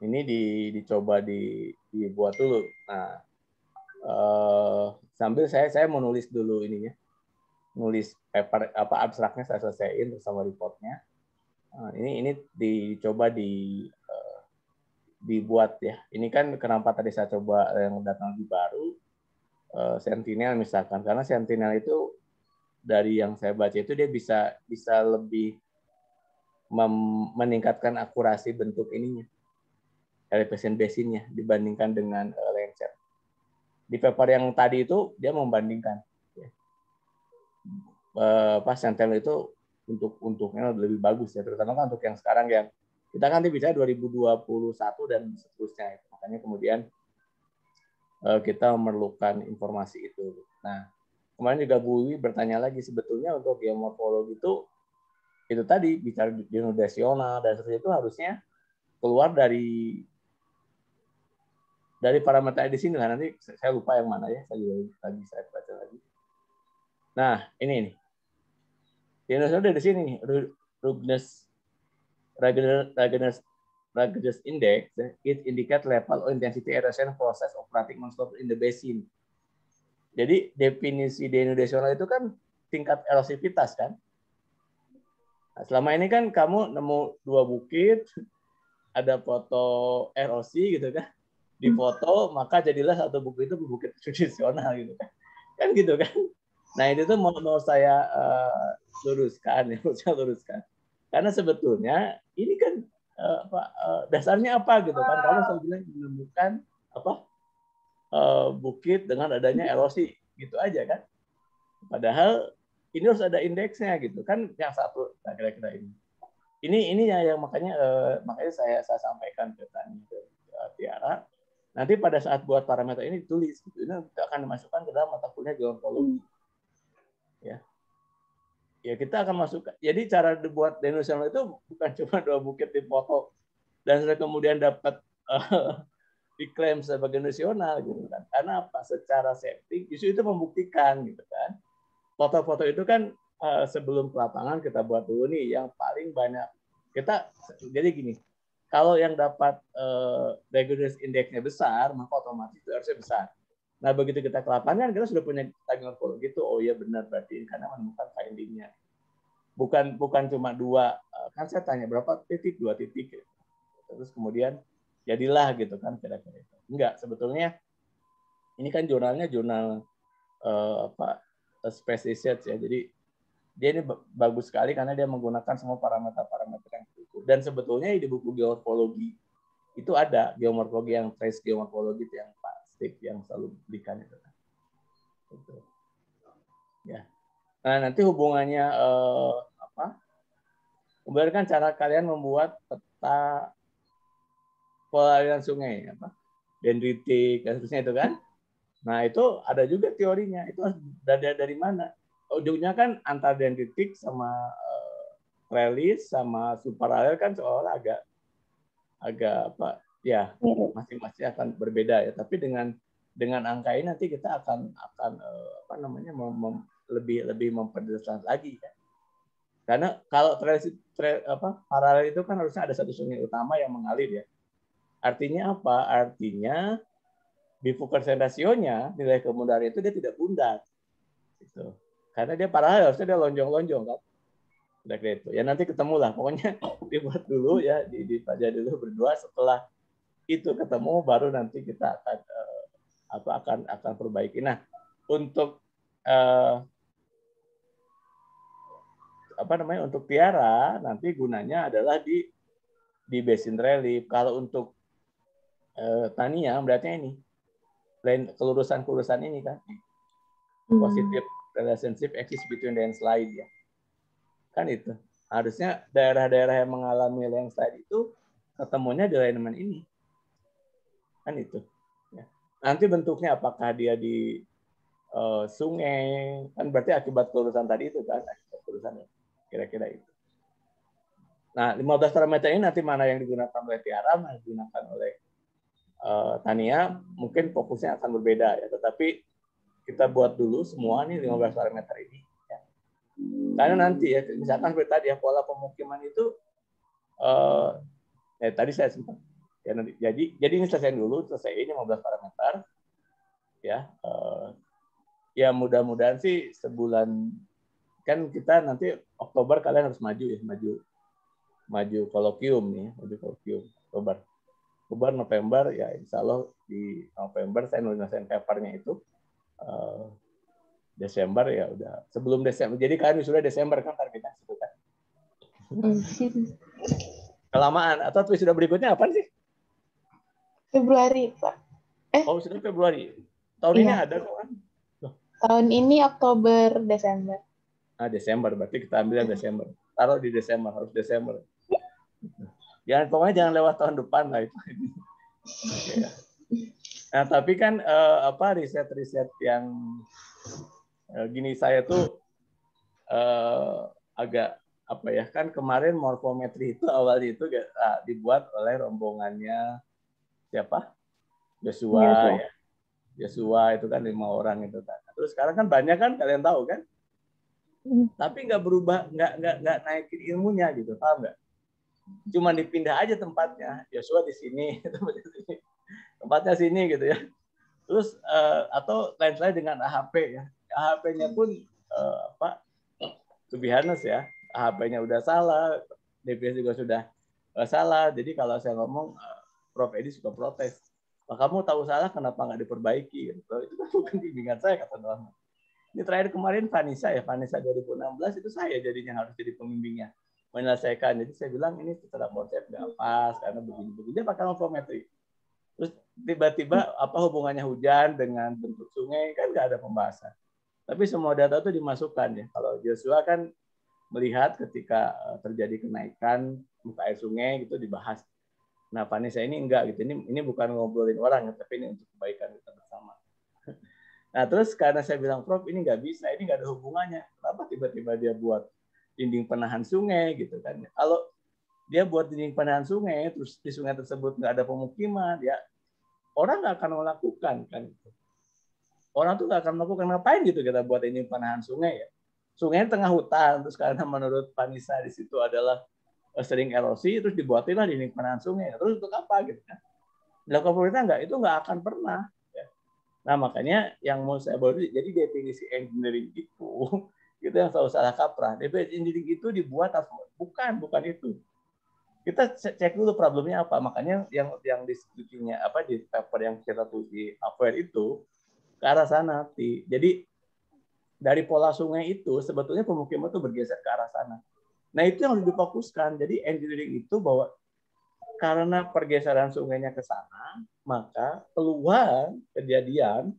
Ini dicoba dibuat dulu. Nah, sambil saya mau nulis dulu ininya. Nulis paper abstraknya saya selesaiin bersama reportnya. Nah, ini dicoba dibuat ya. Ini kan kenapa tadi saya coba yang datang lebih baru, Sentinel misalkan, karena Sentinel itu dari yang saya baca itu dia bisa lebih meningkatkan akurasi bentuk ininya, elevation basinnya dibandingkan dengan Landsat. Di paper yang tadi itu dia membandingkan Sentinel itu untuknya lebih bagus ya, terutama kan untuk yang sekarang yang kita kan bicara 2021 dan seterusnya. Makanya kemudian kita memerlukan informasi itu. Nah, kemarin juga Bu Wi bertanya lagi, sebetulnya untuk geomorfologi itu tadi bicara denodasional dan seterusnya itu harusnya keluar dari parameter di sini lah. Nanti saya lupa yang mana ya, saya juga tadi saya baca lagi. Nah, ini denodasional dari sini, ruggedness index, it indicate level or intensity erosion process operating non-stop in the basin. Jadi definisi denodasional itu kan tingkat erosivitas kan. Nah, selama ini kan kamu nemu 2 bukit, ada foto erosi gitu kan, di foto maka jadilah satu bukit itu bukit tradisional gitu kan, kan gitu kan. Nah itu tuh mau saya luruskan ya, saya luruskan. Karena sebetulnya ini kan dasarnya apa gitu kan? Kamu selalu bilang menemukan bukit dengan adanya erosi gitu aja kan. Padahal ini harus ada indeksnya gitu kan, yang satu kira-kira ini. Ini yang makanya saya sampaikan ke Tiara. Nanti pada saat buat parameter ini ditulis, gitu. Ini akan dimasukkan ke dalam mata kuliah geomorfologi. Ya kita akan masukkan. Jadi cara dibuat denodasional itu bukan cuma 2 bukit di foto dan kemudian dapat diklaim sebagai nasional gitu kan. Karena apa? Secara safety justru itu membuktikan gitu kan. Foto-foto itu kan sebelum ke lapangan kita buat dulu nih yang paling banyak. Jadi gini, kalau yang dapat ruggedness index-nya besar, maka otomatis itu harusnya besar. Nah, begitu kita ke lapangan, kita sudah punya tagging morfologi gitu. Oh iya benar, berarti karena menemukan finding-nya. Bukan cuma 2, kan saya tanya berapa titik, 2 titik. Gitu. Terus kemudian jadilah gitu kan kira-kira itu. Enggak, sebetulnya ini kan jurnalnya jurnal Space Research ya. Jadi dia ini bagus sekali karena dia menggunakan semua parameter-parameter yang cukup. Dan sebetulnya di buku geomorfologi itu ada geomorfologi yang trace geomorfologi itu yang Pak Steve yang selalu berikan itu. Gitu. Ya. Nah, nanti hubungannya kemudian kan cara kalian membuat peta aliran sungai, dendritik dan seterusnya itu kan. Nah, itu ada juga teorinya. Itu dari mana? Ujungnya kan antar dendritik sama trellis sama subparalel kan seolah agak masing-masing akan berbeda ya. Tapi dengan angka ini nanti kita akan lebih memperjelas lagi kan. Karena kalau paralel itu kan harusnya ada satu sungai utama yang mengalir ya. Artinya apa? Artinya bifurcation ratio-nya nilai kemundaran itu dia tidak bundar. Gitu. Karena dia paralel, harusnya dia lonjong-lonjong kan. Itu. Ya nanti ketemulah, pokoknya dibuat dulu ya, dipelajari dulu berdua. Setelah itu ketemu, baru nanti kita akan perbaiki. Nah, untuk untuk Tiara nanti gunanya adalah di basin relief. Kalau untuk Tania berarti ini kelurusan ini kan positive relationship exist between landslide ya. Kan itu. Harusnya daerah-daerah yang mengalami landslide itu ketemunya di alignment ini. Kan itu. Ya. Nanti bentuknya apakah dia di sungai, kan berarti akibat kelurusan tadi itu kan, akibat kelurusannya. Kira-kira itu. Nah, 15 parameter ini nanti mana yang digunakan oleh Tiara, mana yang digunakan oleh Tania, mungkin fokusnya akan berbeda ya. Tetapi kita buat dulu semua nih 15 parameter ini. Karena nanti ya, misalkan seperti tadi ya, pola pemukiman itu, tadi saya sempat, ya, nanti, jadi ini selesaiin dulu, selesaiin 15 parameter, ya, ya mudah-mudahan sih sebulan, kan kita nanti Oktober kalian harus maju ya, maju kolokium nih, Oktober, November, ya insya Allah di November saya nulisin papernya itu, Desember ya udah sebelum Desember. Jadi kalian sudah Desember kan targetnya itu kan. Kelamaan atau sudah berikutnya apa sih? Februari, Pak. Oh, sudah Februari. Tahun ini ada kan? Tahun ini Oktober, Desember. Desember berarti kita ambil yang Desember. Taruh di Desember, harus Desember. Pokoknya jangan lewat tahun depan lah itu. Okay. Nah, tapi kan riset-riset yang gini saya tuh agak kan kemarin morfometri itu awalnya itu dibuat oleh rombongannya siapa? Joshua ya. Joshua itu kan 5 orang itu kan. Terus sekarang kan banyak kan kalian tahu kan? Tapi nggak berubah, nggak naikin ilmunya gitu, paham nggak? Cuma dipindah aja tempatnya. Joshua di sini, tempatnya sini gitu ya. Terus atau lain-lain dengan AHP ya. AHP-nya pun to be honest ya, AHP-nya udah salah, DPS juga sudah salah. Jadi kalau saya ngomong, Prof. Edi suka protes. Kamu tahu salah, kenapa nggak diperbaiki? Gitu. Itu kan bukan bimbingan saya, kata Norma. Ini terakhir kemarin Vanessa 2016 itu saya jadinya harus jadi pembimbingnya menyelesaikan. Jadi saya bilang ini secara konsep nggak pas karena begini-begini. Dia pakai morfometri. Terus tiba-tiba apa hubungannya hujan dengan bentuk sungai, kan nggak ada pembahasan. Tapi semua data itu dimasukkan ya. Kalau Joshua kan melihat ketika terjadi kenaikan muka air sungai gitu dibahas. Nah, Vanessa ini enggak gitu. Ini bukan ngobrolin orang, tapi ini untuk kebaikan kita bersama. Nah, terus karena saya bilang, Prof, ini nggak bisa, ini nggak ada hubungannya. Kenapa tiba-tiba dia buat dinding penahan sungai gitu kan? Kalau dia buat dinding penahan sungai, terus di sungai tersebut nggak ada pemukiman, ya orang nggak akan melakukan kan? Orang tuh nggak akan melakukan, ngapain gitu kita buat dinding penahan sungai ya? Sungai tengah hutan, terus karena menurut Vanessa di situ adalah sering erosi, terus dibuatinlah dinding penahan sungai. Terus untuk apa gitu kan? Dilakukan pemerintah nggak? Itu nggak akan pernah. Nah, makanya yang mau saya bawa jadi definisi engineering itu yang selalu salah kaprah. Definisi engineering itu dibuat bukan itu. Kita cek dulu problemnya apa. Makanya yang diskusinya di paper yang kita tulis di Aware itu ke arah sana. Jadi dari pola sungai itu sebetulnya pemukiman itu bergeser ke arah sana. Nah itu yang harus difokuskan. Jadi engineering itu bahwa karena pergeseran sungainya ke sana, maka peluang kejadian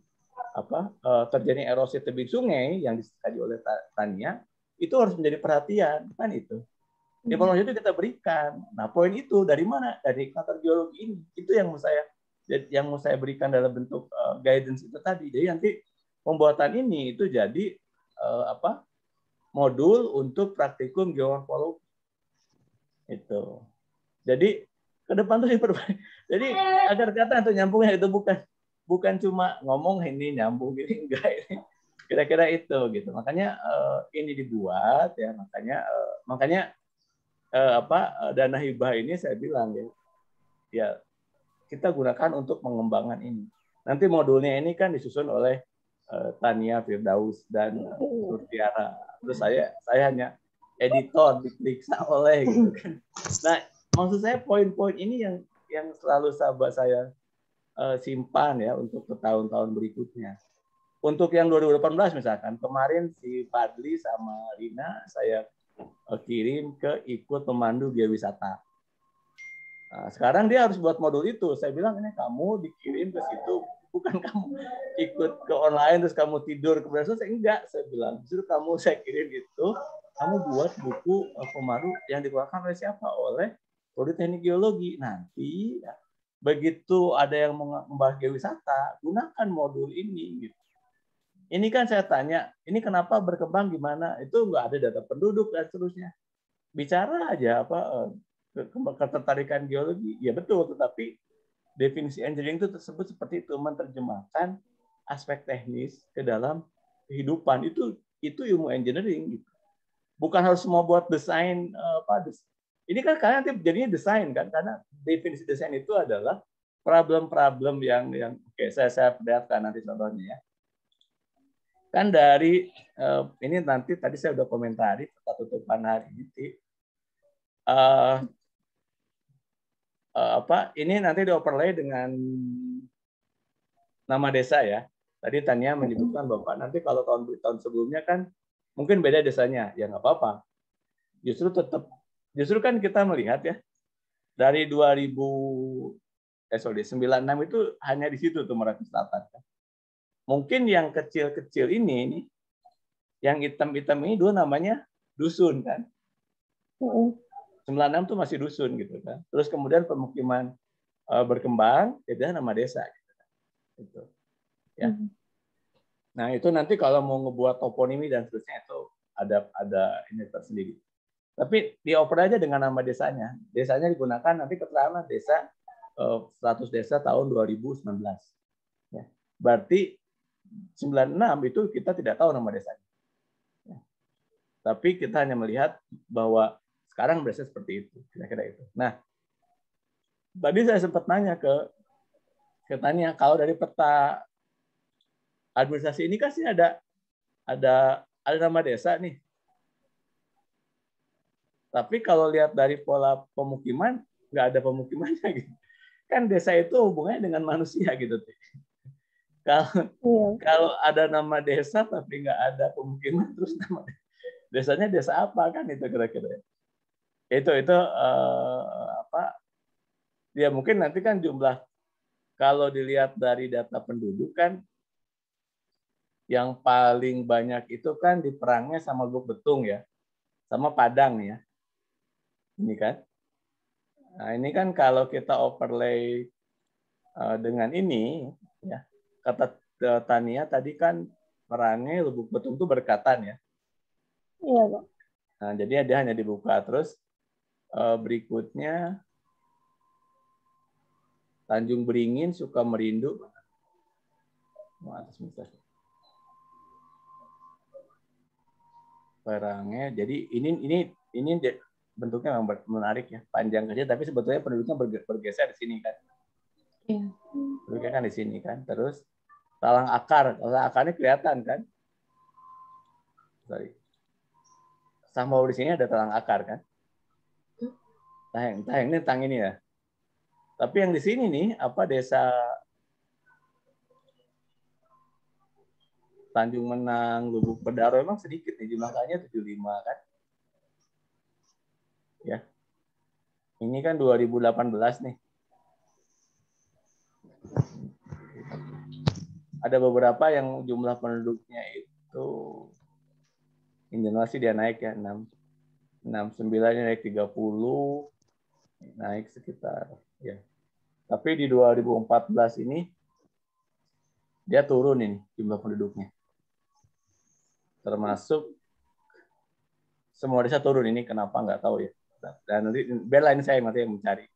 terjadi erosi tebing sungai yang disebut oleh Tania itu harus menjadi perhatian, kan itu. Informasi itu kita berikan. Nah, poin itu dari mana? Dari kantor geologi ini. Itu yang mau saya berikan dalam bentuk guidance itu tadi. Jadi nanti pembuatan ini itu jadi modul untuk praktikum geomorfologi. Itu. Jadi ke depan tuh diperbaiki. Jadi agar kata untuk nyambungnya itu bukan cuma ngomong ini nyambung gini, enggak ini. Kira-kira itu gitu. Makanya ini dibuat ya, makanya dana hibah ini saya bilang ya kita gunakan untuk pengembangan ini. Nanti modulnya ini kan disusun oleh Tania, Firdaus dan Nurtiara. Terus saya hanya editor diperiksa oleh gitu kan. Nah, maksud saya poin-poin ini yang selalu sahabat saya simpan ya untuk ke tahun-tahun berikutnya. Untuk yang 2018 misalkan, kemarin si Fadli sama Rina saya kirim ke ikut pemandu geowisata. Nah, sekarang dia harus buat modul itu. Saya bilang ini kamu dikirim ke situ, bukan kamu ikut ke online terus kamu tidur kemudian selesai. Enggak, saya bilang. Justru saya kirim itu, kamu buat buku pemandu yang dikeluarkan oleh siapa? Oleh Prodi Teknik Geologi. Nanti ya, begitu ada yang membahas geowisata, gunakan modul ini. Gitu. Ini kan saya tanya, ini kenapa berkembang gimana? Itu nggak ada data penduduk dan seterusnya. Bicara aja ketertarikan geologi, ya betul, tetapi definisi engineering itu tersebut seperti itu, menerjemahkan aspek teknis ke dalam kehidupan. Itu ilmu engineering. Gitu. Bukan harus semua buat desain ini kan kalian nanti jadinya desain kan, karena definisi desain itu adalah problem-problem yang oke, saya perlihatkan nanti contohnya ya. Kan dari ini nanti tadi saya udah komentari peta tutupan hari ini. Ini nanti dioverlay dengan nama desa ya. Tadi Tania menyebutkan Bapak nanti kalau tahun sebelumnya kan mungkin beda desanya, ya nggak apa-apa. Justru kan kita melihat ya dari 96 itu hanya di situ tuh Merapi Selatan. Mungkin yang kecil-kecil ini yang hitam-hitam ini dulu namanya dusun kan. 96 tuh masih dusun gitu kan. Terus kemudian pemukiman berkembang, jadi nama desa gitu kan. Gitu. Ya. Nah, itu nanti kalau mau ngebuat toponimi dan seterusnya itu ada ini tersendiri. Tapi dioper aja dengan nama desanya. Desanya digunakan nanti keterangan desa status desa tahun 2019. Ya. Berarti 96 itu kita tidak tahu nama desanya. Ya. Tapi kita hanya melihat bahwa sekarang desa seperti itu, kira-kira itu. Nah, tadi saya sempat nanya ke Tania, kalau dari peta administrasi ini kan sih ada nama desa nih. Tapi kalau lihat dari pola pemukiman, nggak ada pemukimannya gitu. Kan desa itu hubungannya dengan manusia gitu. Kalau ada nama desa tapi nggak ada pemukiman, terus nama desanya desa apa kan itu kira-kira? Itu ya mungkin nanti kan jumlah kalau dilihat dari data penduduk kan yang paling banyak itu kan di Perangnya sama Guk Betung ya, sama Padang ya, ini kan. Nah ini kan kalau kita overlay dengan ini ya, kata Tania tadi kan Perangnya Lubuk Betung itu berdekatan ya. Iya, Pak. Nah, jadi dia hanya dibuka terus berikutnya Tanjung Beringin, Sukamerindu. Perangnya. Jadi ini bentuknya memang menarik ya, panjang kecil tapi sebetulnya penduduknya bergeser di sini kan. Iya. Penduduknya kan di sini kan. Terus talang akarnya kelihatan kan? Sorry. Sama di sini ada talang akar kan? Tang ini ya. Tapi yang di sini nih desa Tanjung Menang, Lubuk Bedaro emang sedikit nih jumlahnya 75 kan? Ya. Ini kan 2018 nih. Ada beberapa yang jumlah penduduknya itu Indonesia dia naik ya 69 naik 30 naik sekitar ya. Tapi di 2014 ini dia turun ini jumlah penduduknya. Termasuk semua desa turun ini kenapa nggak tahu ya. Dan nanti bela ini saya nanti yang mencari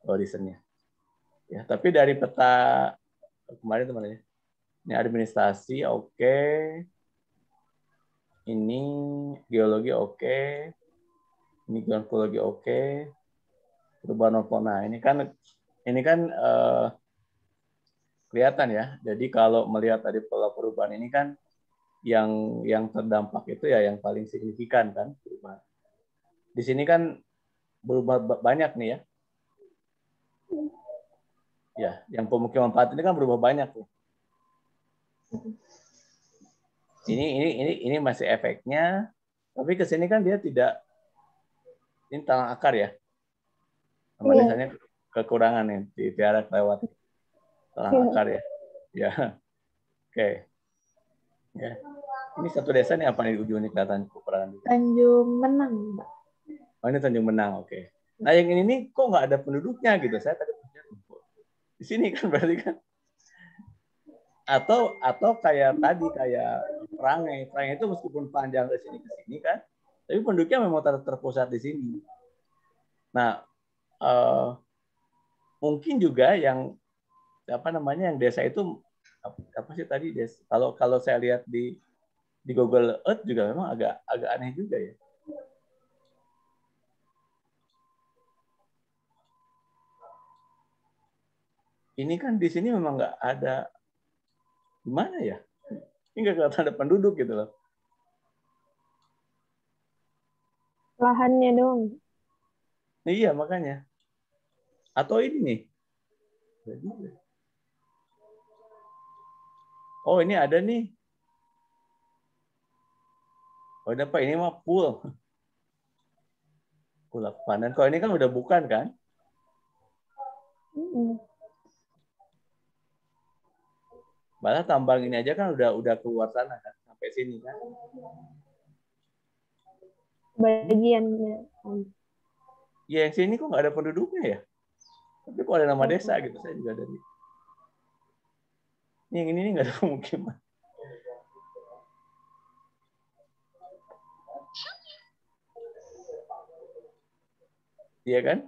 reasonnya. Ya, tapi dari peta kemarin teman-teman, ini administrasi oke. Ini geologi oke. Ini geologi oke. Perubahan fauna ini kan kelihatan ya. Jadi kalau melihat dari pola perubahan ini kan yang terdampak itu ya yang paling signifikan kan perubahan. Di sini kan berubah banyak nih ya. Ya, yang pemukiman padat ini kan berubah banyak tuh. Ini masih efeknya, tapi ke sini kan dia tidak ini tanah akar ya. Sama desanya kekurangan nih di daerah lewat tanah akar ya. Ya. Oke. Ya. Ini satu desa nih apa nih ujungnya kelihatan kekurangan? Tanjung Menang, Mbak. Oh, ini Tanjung Menang, oke. Nah, yang ini nih kok nggak ada penduduknya gitu. Saya tadi di sini kan berarti kan atau kayak tadi kayak Perangai itu meskipun panjang dari sini ke sini kan, tapi penduduknya memang terpusat di sini. Nah, mungkin juga yang apa namanya yang desa itu apa sih tadi desa? Kalau saya lihat di Google Earth juga memang agak aneh juga ya. Ini kan di sini memang nggak ada gimana ya? Ini nggak kelihatan ada penduduk gitu loh. Lahannya dong. Iya makanya. Atau ini nih. Oh ini ada nih. Oh ada Pak, ini mah pool. Pool panen. Kalau ini kan udah bukan kan? Malah tambang ini aja kan udah keluar sana kan sampai sini kan. Bagiannya. Ya yang sini kok nggak ada penduduknya ya? Tapi kok ada nama desa gitu saya juga dari. Yang ini nggak ada pemukiman. Iya kan?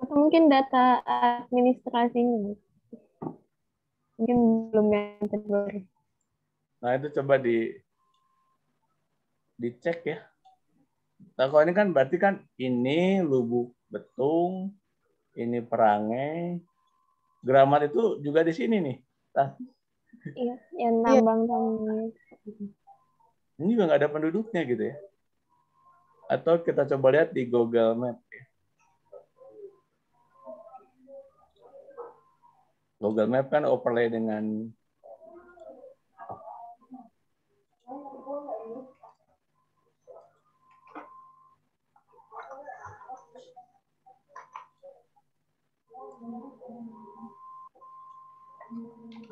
Atau mungkin data administrasinya. Mungkin belum yang terbaru. Nah itu coba dicek ya. Nah kalau ini kan berarti kan ini Lubuk Betung, ini Perangai, Gramat itu juga di sini nih. Nah, Iya, yang tambang-tambang. ini juga nggak ada penduduknya gitu ya. Atau kita coba lihat di Google Map. Ya. Google Map kan overlay dengan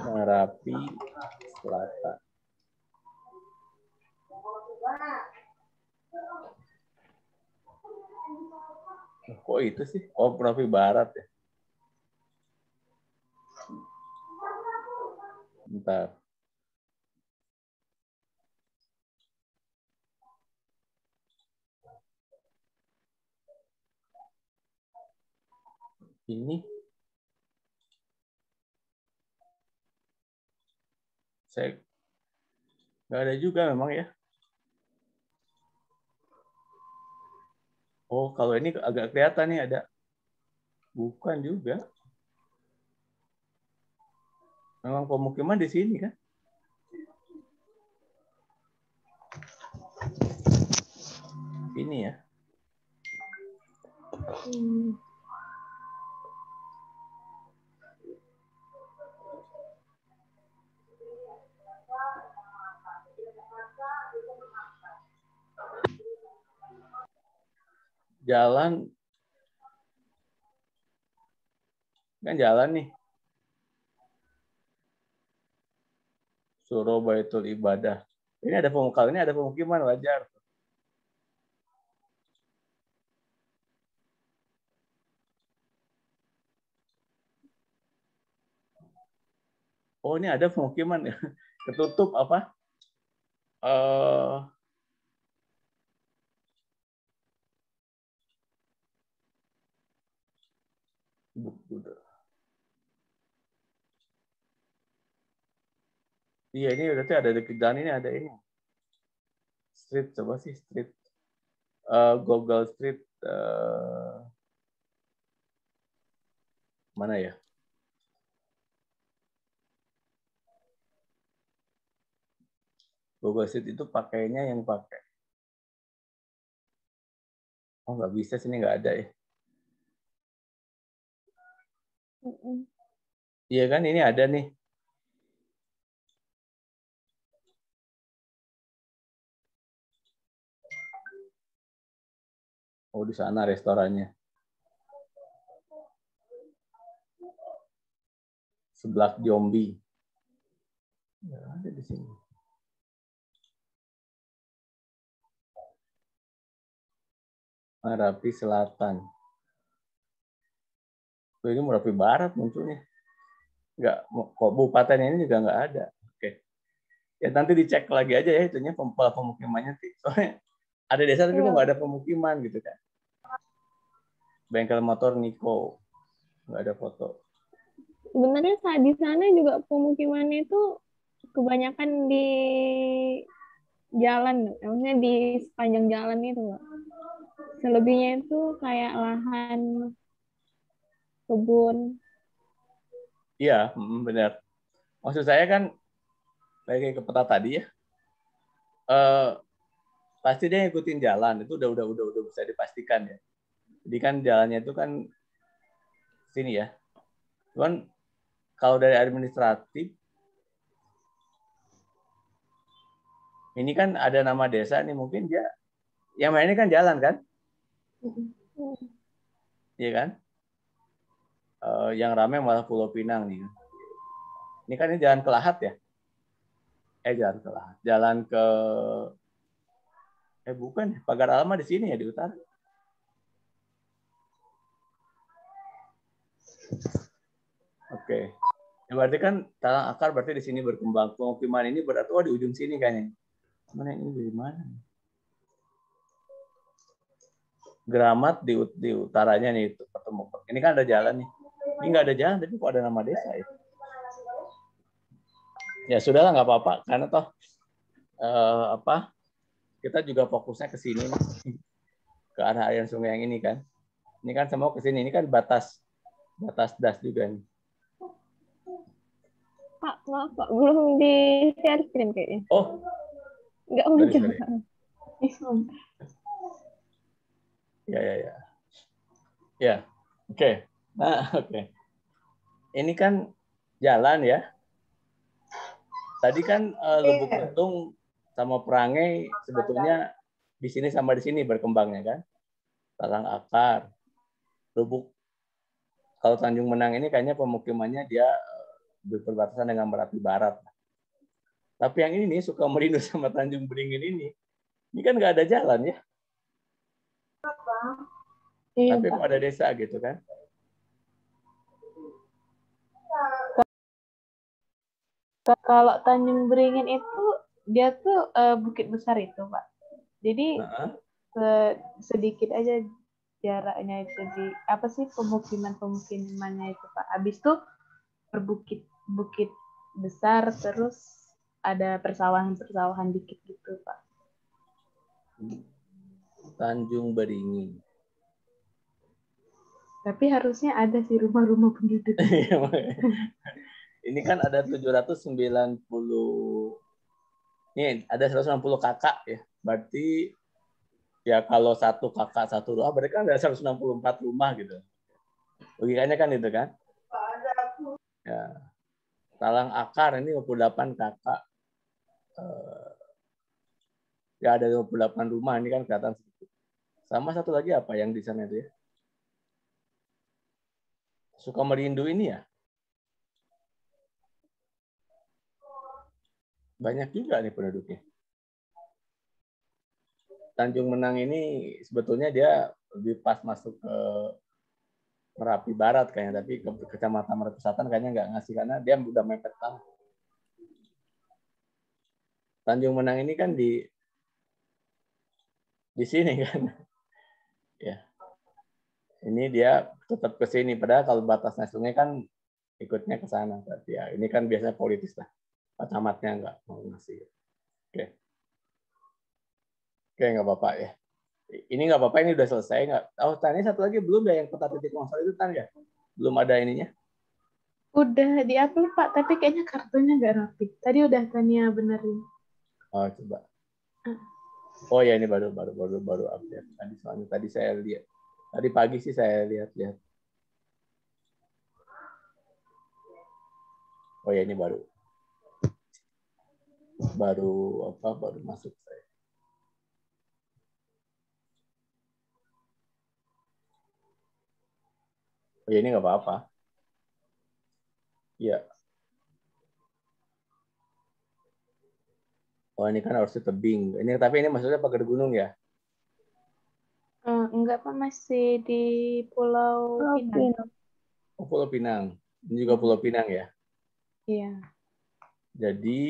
Merapi Selatan. Kok itu sih? Oh, Merapi Barat ya. Bentar. Ini saya nggak ada juga memang ya. Oh, kalau ini agak kelihatan nih ada. Bukan juga. Memang pemukiman di sini kan? Ini ya. jalan, kan jalan nih. Suro Baitul Ibadah. Ini ada pemukiman, ini ada pemukiman wajar. Oh, ini ada pemukiman ya. Ketutup apa? Iya, ini berarti ada di jalan ini ada ini. Street, coba sih street. Google Street. Mana ya? Google Street itu pakainya yang pakai. Oh, nggak bisa, sini nggak ada ya. Iya kan, ini ada nih. Oh, di sana restorannya. Sebelah Jambi. Ya, ada di sini. Merapi Selatan. Tuh, ini Merapi Barat munculnya. Enggak, kok kabupaten ini juga nggak ada. Oke. Ya nanti dicek lagi aja ya itunya pemukimannya. Soalnya ada desa tapi kok nggak ada pemukiman gitu kan. Bengkel motor Niko. Nggak ada foto. Sebenarnya saat di sana juga pemukimannya itu kebanyakan di jalan, maksudnya di sepanjang jalan itu, Mbak. Selebihnya itu kayak lahan, kebun. Iya, benar. Maksud saya kan lagi ke peta tadi ya. Pasti dia ngikutin jalan, itu udah bisa dipastikan ya. Jadi kan jalannya itu kan sini ya. Cuman kalau dari administratif ini kan ada nama desa nih, mungkin dia yang mainnya kan jalan kan? Iya kan? Yang ramai malah Pulau Pinang nih. Ini kan ini jalan ke Lahat ya? Jalan ke Lahat. Jalan ke bukan, Pagar Alma di sini ya, di utara. Oke. Ya, berarti kan talang akar berarti di sini berkembang. Pemukiman ini berarti di ujung sini kayaknya. Mana ini dari mana? Geramat di utaranya nih itu ketemu. Ini kan ada jalan nih. Ini nggak ada jalan, tapi kok ada nama desa ya? Ya sudahlah, nggak apa-apa karena toh kita juga fokusnya ke sini nih, ke arah aliran sungai yang ini kan. Ini kan semua ke sini. Ini kan batas das juga nih. Pak, maaf Pak, belum di share screen kayaknya. Oh, nggak muncul. Ya. Ya, oke. Nah, oke. Ini kan jalan ya. Tadi kan Lubuk Betung sama Perangai sebetulnya di sini sama di sini berkembangnya kan. Talang Akar. Lubuk, kalau Tanjung Menang ini kayaknya pemukimannya dia berbatasan dengan Merapi Barat. Tapi yang ini nih, Sukamerindu sama Tanjung Beringin ini kan nggak ada jalan ya. Iya, tapi kok ada desa gitu kan. Kalau Tanjung Beringin itu dia tuh bukit besar itu, Pak. Jadi sedikit aja jaraknya itu di apa sih pemukimannya itu, Pak. Habis tuh berbukit besar, terus ada persawahan dikit gitu, Pak. Tanjung Beringin. Tapi harusnya ada sih rumah-rumah penduduk. Ini kan ada 790, ini ada 160 kakak ya. Berarti ya kalau satu kakak satu rumah, berarti kan ada 164 rumah gitu. Logikanya kan itu kan. Ya. Talang Akar ini 28 kakak. Ya ada 28 rumah, ini kan kelihatan sedikit. Sama satu lagi apa yang di sana itu ya? Suka merindu ini ya? Banyak juga nih penduduknya. Tanjung Menang ini sebetulnya dia lebih pas masuk ke Merapi Barat kayaknya, tapi ke Kecamatan Merapi Selatan kayaknya nggak ngasih karena dia udah mepet banget. Tanjung Menang ini kan di sini kan. Ya. Ini dia tetap ke sini padahal kalau batasnya sungai kan ikutnya ke sana. Berarti ya ini kan biasanya politis lah. Pak Camatnya nggak mau ngasih. Oke. Oke, nggak apa-apa ya. Ini nggak apa-apa, ini udah selesai. Nggak. Oh, tanya satu lagi belum ya yang peta titik longsor itu Tan ya? Belum ada ininya? Udah di-upload Pak, tapi kayaknya kartunya nggak rapi. Tadi udah Tania benerin. Oh, coba. Oh ya, ini baru update. Tadi saya lihat. Tadi pagi sih saya lihat. Oh ya, ini baru masuk saya. Oh ya, ini nggak apa-apa. Iya. Oh, ini kan harusnya tebing. Tapi ini maksudnya pagar gunung ya? Enggak Pak, masih di Pulau Pinang. Oh, Pulau Pinang. Ini juga Pulau Pinang ya? Iya. Jadi,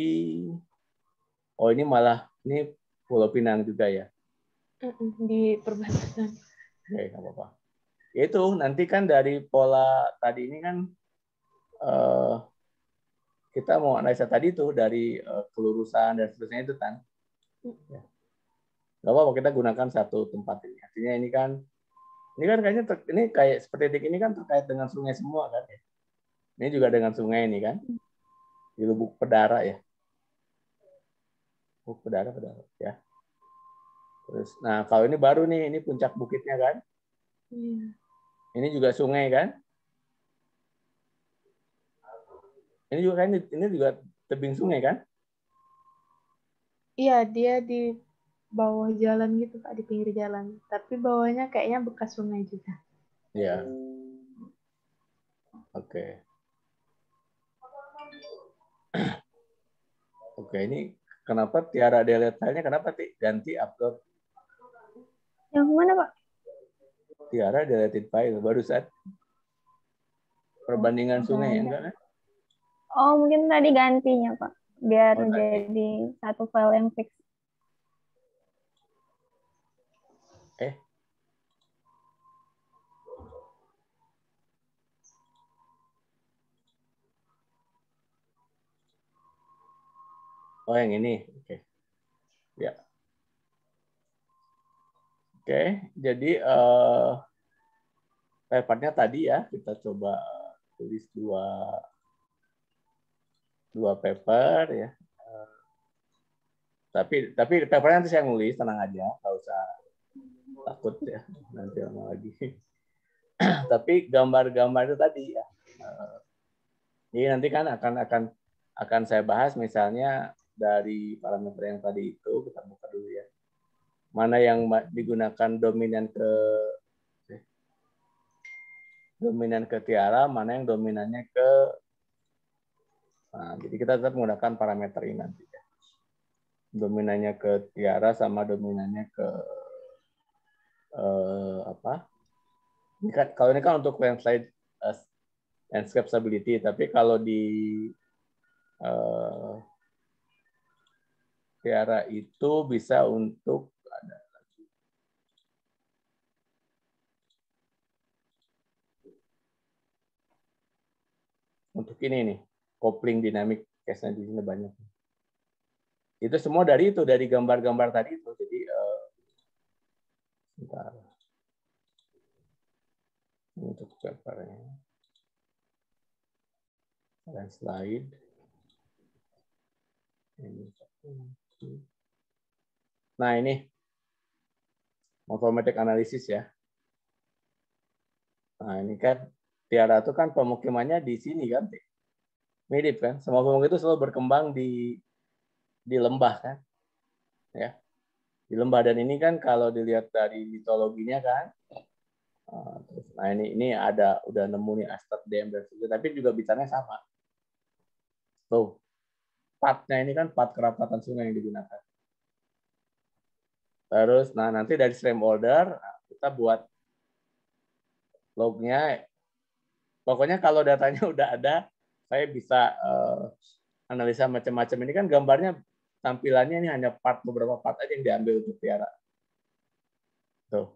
ini Pulau Pinang juga ya? Di perbatasan. Oke, nggak apa-apa. Itu nanti kan dari pola tadi ini kan kita mau analisa tadi tuh dari kelurusan dan seterusnya itu kan. Ya. Nggak apa-apa kita gunakan satu tempat ini. Artinya ini kan kayaknya ini kayak seperti titik ini kan terkait dengan sungai semua kan ya. Ini juga dengan sungai ini kan. Di Lubuk Pedara ya. Lubuk Pedara ya. Terus nah kalau ini baru nih, ini puncak bukitnya kan. Iya. Ini juga sungai kan. Ini juga kan ini juga tebing sungai kan? Iya, dia di bawah jalan gitu Pak, di pinggir jalan. Tapi bawahnya kayaknya bekas sungai juga. Iya. Oke. Oke, ini kenapa Tiara delete file-nya? Kenapa ganti upload? Yang mana, Pak? Tiara deleted file barusan. Perbandingan sungai enggak kan? Oh, mungkin tadi gantinya, Pak. Biar Oh, jadi satu file yang fix. Oh, yang ini. Oke. Ya. Oke, jadi papernya tadi ya, kita coba tulis dua paper ya. Tapi papernya nanti saya nulis, tenang aja, nggak usah takut ya, nanti lama lagi. Tapi gambar-gambar itu tadi ya. Jadi nanti kan akan saya bahas misalnya dari parameter yang tadi itu, kita buka dulu ya. Mana yang digunakan dominan ke Tiara, mana yang dominannya ke. Nah, jadi kita tetap menggunakan parameter ini nanti ya. Dominannya ke Tiara sama dominannya ke apa? Ini kan, kalau ini kan untuk landslide landscape stability, tapi kalau di Tiara itu bisa untuk ini nih, kopling dinamik case-nya di sini banyak. Itu semua dari gambar-gambar tadi itu. Jadi sebentar. Untuk papernya. Dan slide. Nah, ini morphometric analysis ya. Nah, ini kan Tiara itu kan pemukimannya di sini kan. Mirip kan. Semua pemukiman itu selalu berkembang di lembah kan. Ya. Di lembah dan ini kan kalau dilihat dari mitologinya kan, nah ini ada udah nemu nih Amsterdam dan sebagainya, tapi juga bicaranya sama. Tuh, partnya ini kan part kerapatan sungai yang digunakan. Terus, nah nanti dari stream order kita buat lognya. Pokoknya kalau datanya udah ada, saya bisa analisa macam-macam. Ini kan gambarnya tampilannya ini hanya beberapa part aja yang diambil untuk Tiara. Tuh.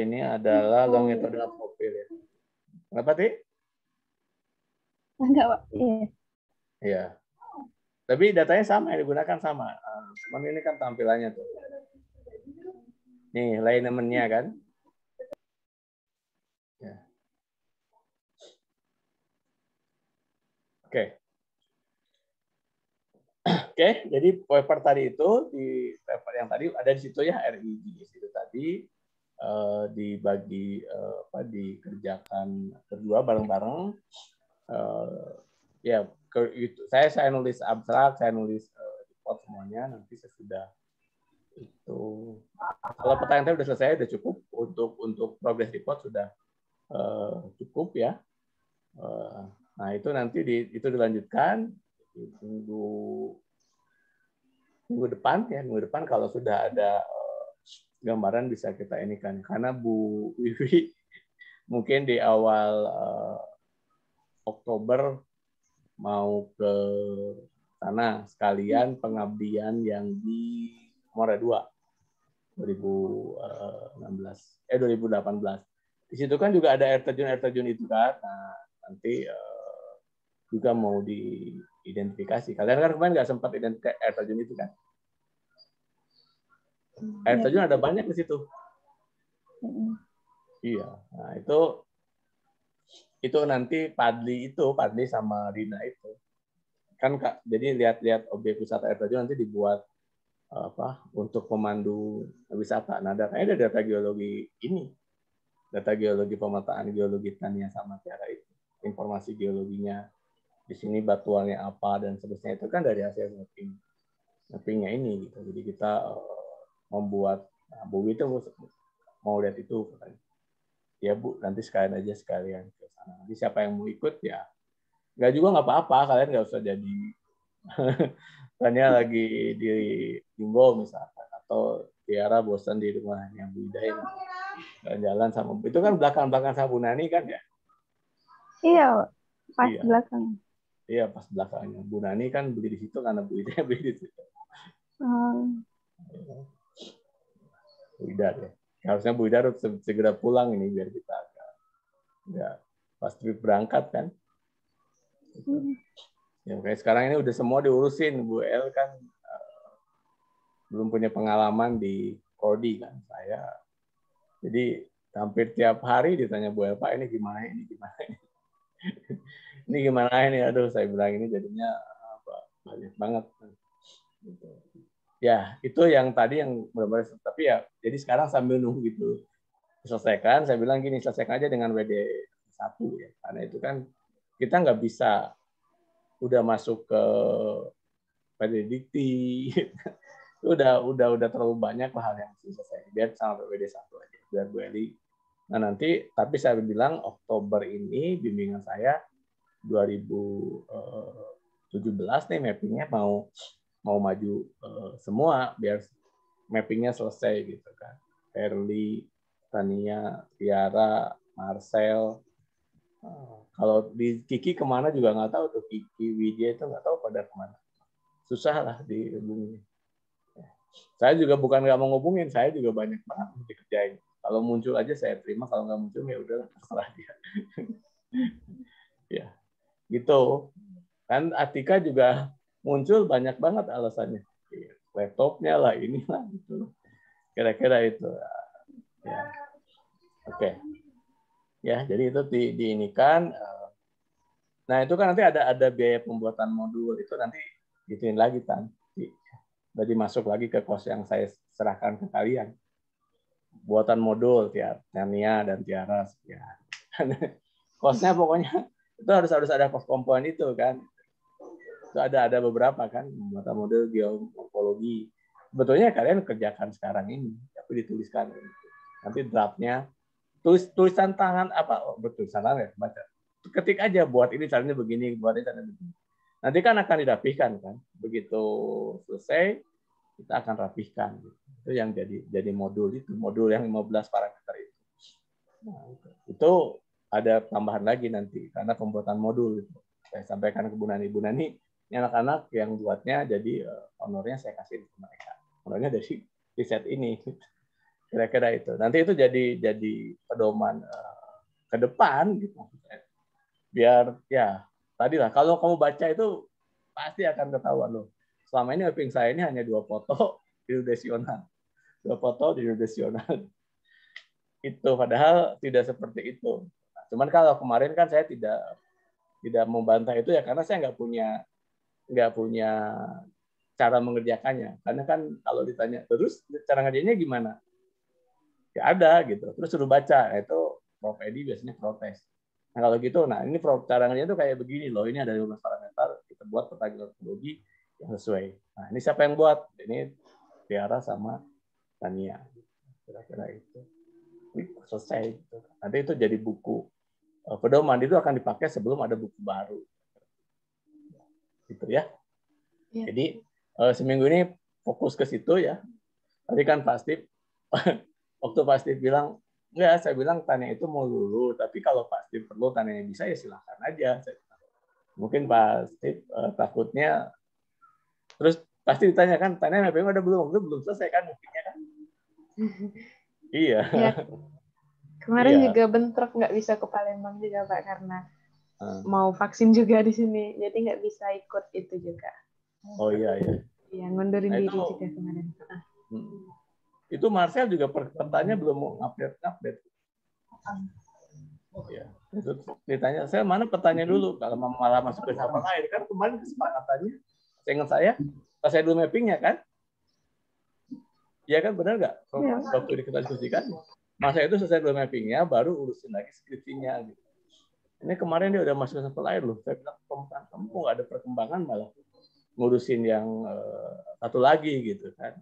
Ini adalah longitudinal profile ya. Kenapa, Ti? Enggak, Pak. Iya. Iya. Tapi datanya sama, yang digunakan sama. Cuman ini kan tampilannya tuh. Nih, alignment-nya kan. Ya. Oke. Oke, jadi paper tadi itu di paper yang tadi ada di situ ya, RIG di situ tadi dibagi dikerjakan berdua bareng-bareng. Ya, saya nulis abstrak, saya nulis report semuanya. Nanti sesudah itu, kalau pertanyaan saya sudah selesai, sudah cukup untuk progress report sudah cukup ya. Nah itu nanti itu dilanjutkan minggu depan kalau sudah ada gambaran bisa kita ini kan, karena Bu Wiwi mungkin di awal Oktober mau ke sana sekalian pengabdian yang di Muara II 2018. Di situ kan juga ada air terjun itu kan. Nah, nanti juga mau diidentifikasi. Kalian kan kemarin nggak sempat identifikasi air terjun itu kan? Air terjun ada banyak di situ. Iya. Nah, itu nanti Padli sama Rina itu. Kan Kak, jadi lihat-lihat objek wisata air terjun nanti dibuat untuk pemandu wisata. Nah, datanya ada data geologi ini. Data geologi pemetaan geologi Tania sama Tiara itu. Informasi geologinya. Di sini batuannya apa dan seterusnya itu kan dari hasil mappingnya ini gitu. Jadi kita membuat Bu itu mau lihat itu. Ya Bu, nanti sekalian ke sana. Nanti siapa yang mau ikut ya. Nggak juga nggak apa-apa, kalian nggak usah jadi Tania lagi di Bimbo misalkan, atau Tiara bosan di rumahnya Bu Ida yang jalan sama itu kan belakang-belakang sama Bu Nani kan ya? Iya, pas iya. belakang. Iya, pas belakangnya. Bu Nani kan beli di situ karena Bu Ida beli di situ. Bu Ida ya. Harusnya Bu Ida harus segera pulang ini biar kita nggak pas trip berangkat kan. Ya, kayak sekarang ini udah semua diurusin. Bu El kan belum punya pengalaman di Prodi kan. Saya jadi hampir tiap hari ditanya Bu El, Pak ini gimana ini? Ini gimana ini? Aduh, saya bilang ini jadinya banyak banget. Ya, itu yang tadi yang benar-benar, tapi ya jadi sekarang sambil nunggu gitu diselesaikan, saya bilang gini, selesaikan aja dengan WD1 ya. Karena itu kan kita nggak bisa udah masuk ke predikti. Itu udah terlalu banyak lah hal yang selesai. Biar sampai WD1 aja, biar Bu Eli. Nah, nanti tapi saya bilang Oktober ini bimbingan saya 2017 nih mappingnya mau maju semua biar mappingnya selesai gitu kan. Erli, Tania, Tiara, Marcel. Kalau di Kiki kemana juga nggak tahu tuh, Kiki, Widya itu nggak tahu pada kemana. Susah lah dihubungin. Saya juga bukan nggak mau ngubungin, saya juga banyak banget dikerjain. Kalau muncul aja saya terima, kalau nggak muncul ya udahlah terserah dia. Ya, gitu. Kan Atika juga muncul banyak banget alasannya. Laptopnya lah, inilah gitu. Kira-kira itu. Ya. Oke. Ya, jadi itu diinikan. Nah, itu kan nanti ada biaya pembuatan modul itu nanti gituin lagi kan. Jadi masuk lagi ke kos yang saya serahkan ke kalian. Buatan modul Tania dan Tiara ya. Kosnya pokoknya itu harus ada kos komponen itu kan. itu ada beberapa kan mata model geomorfologi. Sebetulnya kalian kerjakan sekarang ini, tapi dituliskan. Nanti draftnya tulisan tangan apa? Tulisan tangan ya, baca. Ketik aja buat ini caranya begini, buat ini caranya begini. Nanti kan akan dirapihkan kan. Begitu selesai kita akan rapihkan. Itu yang jadi modul itu, modul yang 15 parameter itu. Nah, itu ada tambahan lagi nanti karena pembuatan modul itu. Saya sampaikan ke Bu Nani, ini anak-anak yang buatnya jadi honornya saya kasih ke mereka. Honornya dari riset ini. Kira-kira itu. Nanti itu jadi pedoman ke depan gitu. Biar ya tadi lah kalau kamu baca itu pasti akan ketahuan loh. Selama ini mapping saya ini hanya 2 foto geodesional. 2 foto geodesional. Itu padahal tidak seperti itu. Nah, cuman kalau kemarin kan saya tidak membantah itu ya karena saya nggak punya cara mengerjakannya. Karena kan kalau ditanya terus cara ngerjainnya gimana? Ya ada gitu. Terus suruh baca. Nah, itu Prof Edi biasanya protes. Nah kalau gitu, ini cara ngerjainnya itu kayak begini loh. Ini ada 15 parameter. Kita buat peta geomorfologi yang sesuai. Nah ini siapa yang buat? Ini Tiara sama Tania. Kira-kira itu. Selesai. Nanti itu jadi buku pedoman itu akan dipakai sebelum ada buku baru. Gitu ya. Jadi seminggu ini fokus ke situ ya. Tadi kan Pak Steve, waktu Pak Steve bilang, enggak, saya bilang Tania itu mau dulu, tapi kalau Pak Steve perlu Tania bisa ya silakan aja. Mungkin Pak Steve takutnya, terus pasti ditanyakan, Tania mapping udah belum selesai kan mappingnya kan? Iya. Ya. Kemarin juga bentrok nggak bisa ke Palembang juga Pak karena mau vaksin juga di sini, jadi nggak bisa ikut itu juga. Oh iya. Iya, ngundurin diri juga kemarin. Itu Marcel juga petanya belum mau update. Ya, itu ditanya, saya mana petanya dulu kalau malah masuk ke hafal lain kan kemarin kesepakatannya. Saya ingat pas saya dulu mappingnya kan. Iya kan benar nggak? Waktu kita diskusikan, masa itu selesai dulu mappingnya, baru urusin lagi skripsinya. Gitu. Ini kemarin dia udah masuk ke hafal lain loh. Saya bilang, kamu nggak ada perkembangan malah ngurusin yang satu lagi gitu kan.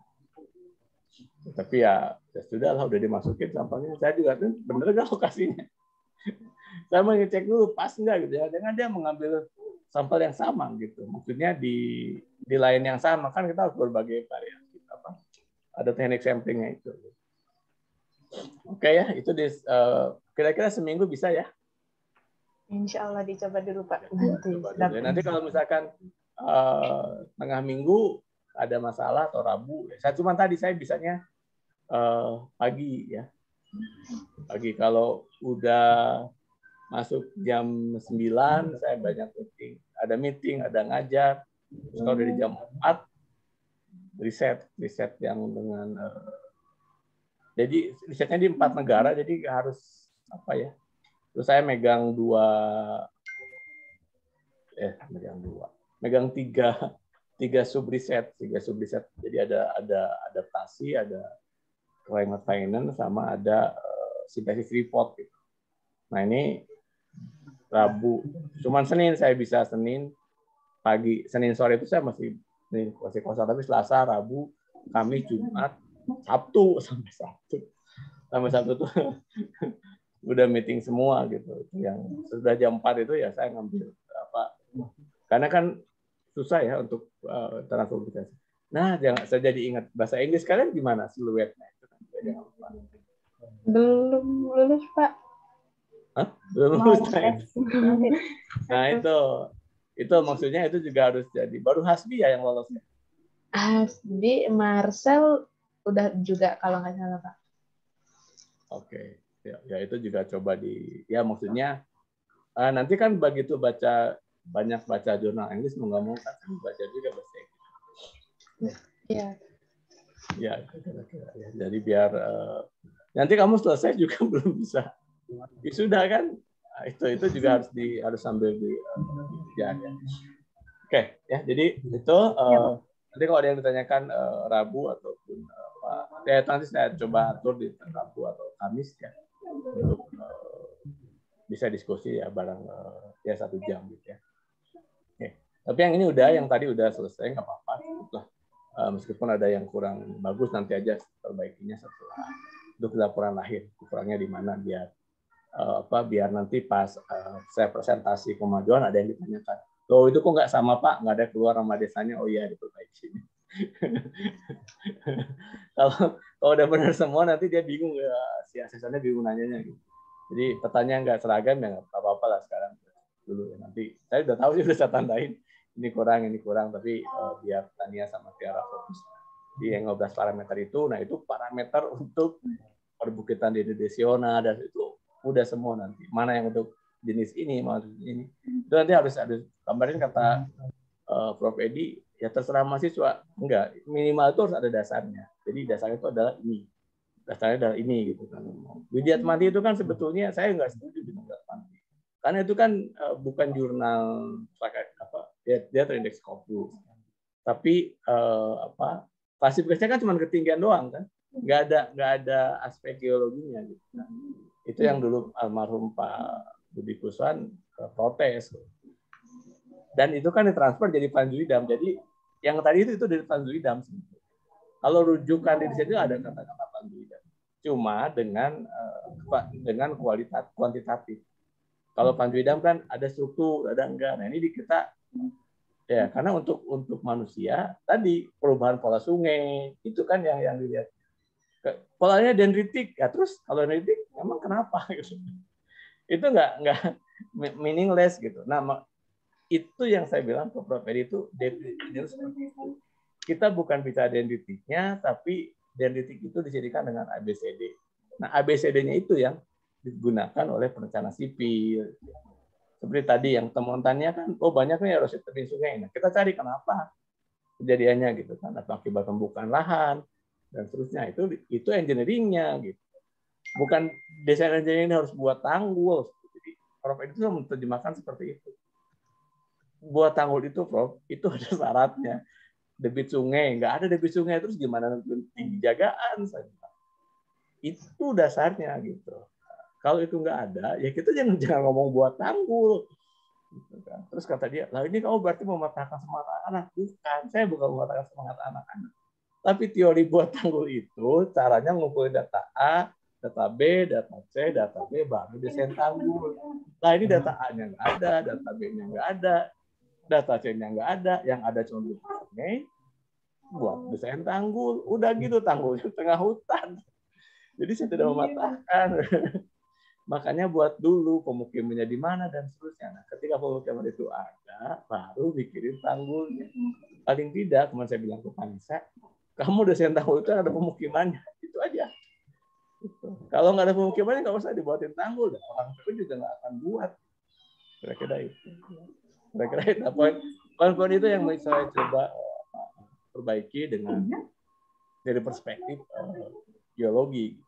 Tapi ya sudah lah, udah dimasukin sampelnya. Saya juga tuh bener nggak lokasinya. Saya mau ngecek dulu pas nggak gitu ya. Jangan dia mengambil sampel yang sama gitu. Maksudnya di lain yang sama kan kita harus berbagai variasi. Ada teknik samplingnya itu. Oke ya, itu kira-kira seminggu bisa ya? Insya Allah dicoba dulu Pak. Nanti kalau misalkan tengah minggu ada masalah atau Rabu, saya cuma tadi saya bisanya pagi ya. Pagi kalau udah masuk jam 9 saya banyak meeting. Ada meeting, ada ngajar. Terus kalau dari jam 4 riset yang dengan jadi risetnya di 4 negara jadi harus apa ya? Terus saya megang tiga sub riset. Jadi ada adaptasi, ada climate finance, sama ada synthesis report gitu. Nah ini Rabu, cuman Senin saya bisa, Senin pagi, Senin sore itu saya masih kosong, tapi Selasa, Rabu, Kamis, Jumat, Sabtu sampai Sabtu tuh udah meeting semua gitu. Yang sudah jam 4 itu ya saya ngambil apa? Karena kan susah ya untuk transportasi. Nah, saya jadi ingat bahasa Inggris kalian gimana siluetnya itu kan jangan lupa. Belum lulus Pak. Hah? Belum lulus. Nah itu maksudnya itu juga harus jadi. Baru Hasbi ya yang lolos ya? Hasbi, Marcel udah juga kalau nggak salah Pak. Oke. Ya itu juga coba ya maksudnya nanti kan begitu banyak baca jurnal Inggris mau nggak mau kan baca juga bahasa Inggris. Iya. Ya kira-kira ya. Jadi biar nanti kamu selesai juga belum bisa sudah kan. Nah, itu juga harus sambil dijaga. Oke ya. Jadi itu nanti kalau ada yang ditanyakan Rabu ataupun nanti saya coba atur di Rabu atau Kamis ya untuk bisa diskusi ya bareng ya 1 jam gitu ya. Oke. Tapi yang ini udah, yang tadi udah selesai, nggak apa-apa. Meskipun ada yang kurang bagus, nanti aja perbaikinya setelah untuk laporan lahir. Kurangnya di mana biar biar nanti pas saya presentasi kemajuan ada yang ditanyakan. Loh itu kok nggak sama Pak? Nggak ada keluar nama desanya? Oh iya, diperbaiki. Kalau udah benar semua nanti dia bingung ya, si asistennya bingung nanyanya gitu. Jadi pertanyaan nggak seragam ya nggak apa-apa lah sekarang dulu ya. Nanti saya udah tahu sih, udah saya tandain ini kurang tapi biar Tania sama Tiara fokus di yang 15 parameter itu. Nah itu parameter untuk perbukitan di Dedesiona dan itu udah semua nanti. Mana yang untuk jenis ini, mana ini. Itu nanti harus ada kemarin kata Prof. Edi, ya terserah mahasiswa. Enggak, minimal itu harus ada dasarnya. Jadi dasarnya itu adalah ini. Dasarnya adalah ini gitu kan. Widyatmati itu kan sebetulnya saya nggak setuju dengan Widyatmati. Karena itu kan bukan jurnal dia terindeks Scopus. Tapi klasifikasinya kan cuma ketinggian doang kan. Nggak ada aspek geologinya gitu. Nah, itu yang dulu almarhum Pak Budi Kuswan protes. Dan itu kan ditransfer jadi Panjuidam. Jadi yang tadi itu dari Panjuidam. Kalau rujukan di situ ada kata-kata Panjuidam. Cuma dengan kuantitatif. Kalau Panjuidam kan ada struktur, ada enggak. Nah ini di kita ya karena untuk manusia tadi perubahan pola sungai itu kan yang dilihat. Polanya dendritik ya, terus kalau dendritik emang kenapa gitu. Itu nggak meaningless gitu. Nah itu yang saya bilang ke Prof. Edi itu definisinya seperti itu. Kita bukan bicara dendritiknya, tapi dendritik itu dijadikan dengan ABCD. Nah ABCD-nya itu yang digunakan oleh perencana sipil. Seperti tadi yang temuannya kan, banyak nih erosi tebing sungai. Nah kita cari kenapa kejadiannya gitu kan, atau akibat pembukaan lahan dan seterusnya. Itu engineering-nya gitu. Bukan desain engineering harus buat tanggul. Jadi Prof. Edi itu menerjemahkan seperti itu. Buat tanggul itu, Prof, itu ada syaratnya. Debit sungai, nggak ada debit sungai, terus gimana tinggi jagaan? Itu dasarnya gitu. Kalau itu nggak ada, ya kita jangan ngomong buat tanggul. Gitu kan. Terus kata dia, lah ini kamu berarti mematahkan semangat anak. Bukan, saya bukan mematahkan semangat anak-anak. Tapi teori buat tanggul itu caranya ngumpulin data A, data B, data C, data B, baru desain tanggul. Nah ini data A-nya nggak ada, data B-nya nggak ada, data C-nya nggak ada, yang ada cuma sungai, buat desain tanggul. Udah gitu tanggulnya tengah hutan. Jadi saya tidak mematahkan. Makanya buat dulu pemukimannya di mana dan seterusnya. Nah, ketika pemukiman itu ada, baru bikin tanggulnya. Paling tidak, kemarin saya bilang ke Panisa, kamu desain tanggul itu ada pemukimannya. Itu aja. Gitu. Kalau nggak ada pemukimannya, nggak usah dibuatin tanggul. Dan orang itu juga nggak akan buat. Kira-kira itu. Kira-kira itu. Poin-poin itu yang saya coba perbaiki dengan dari perspektif geologi.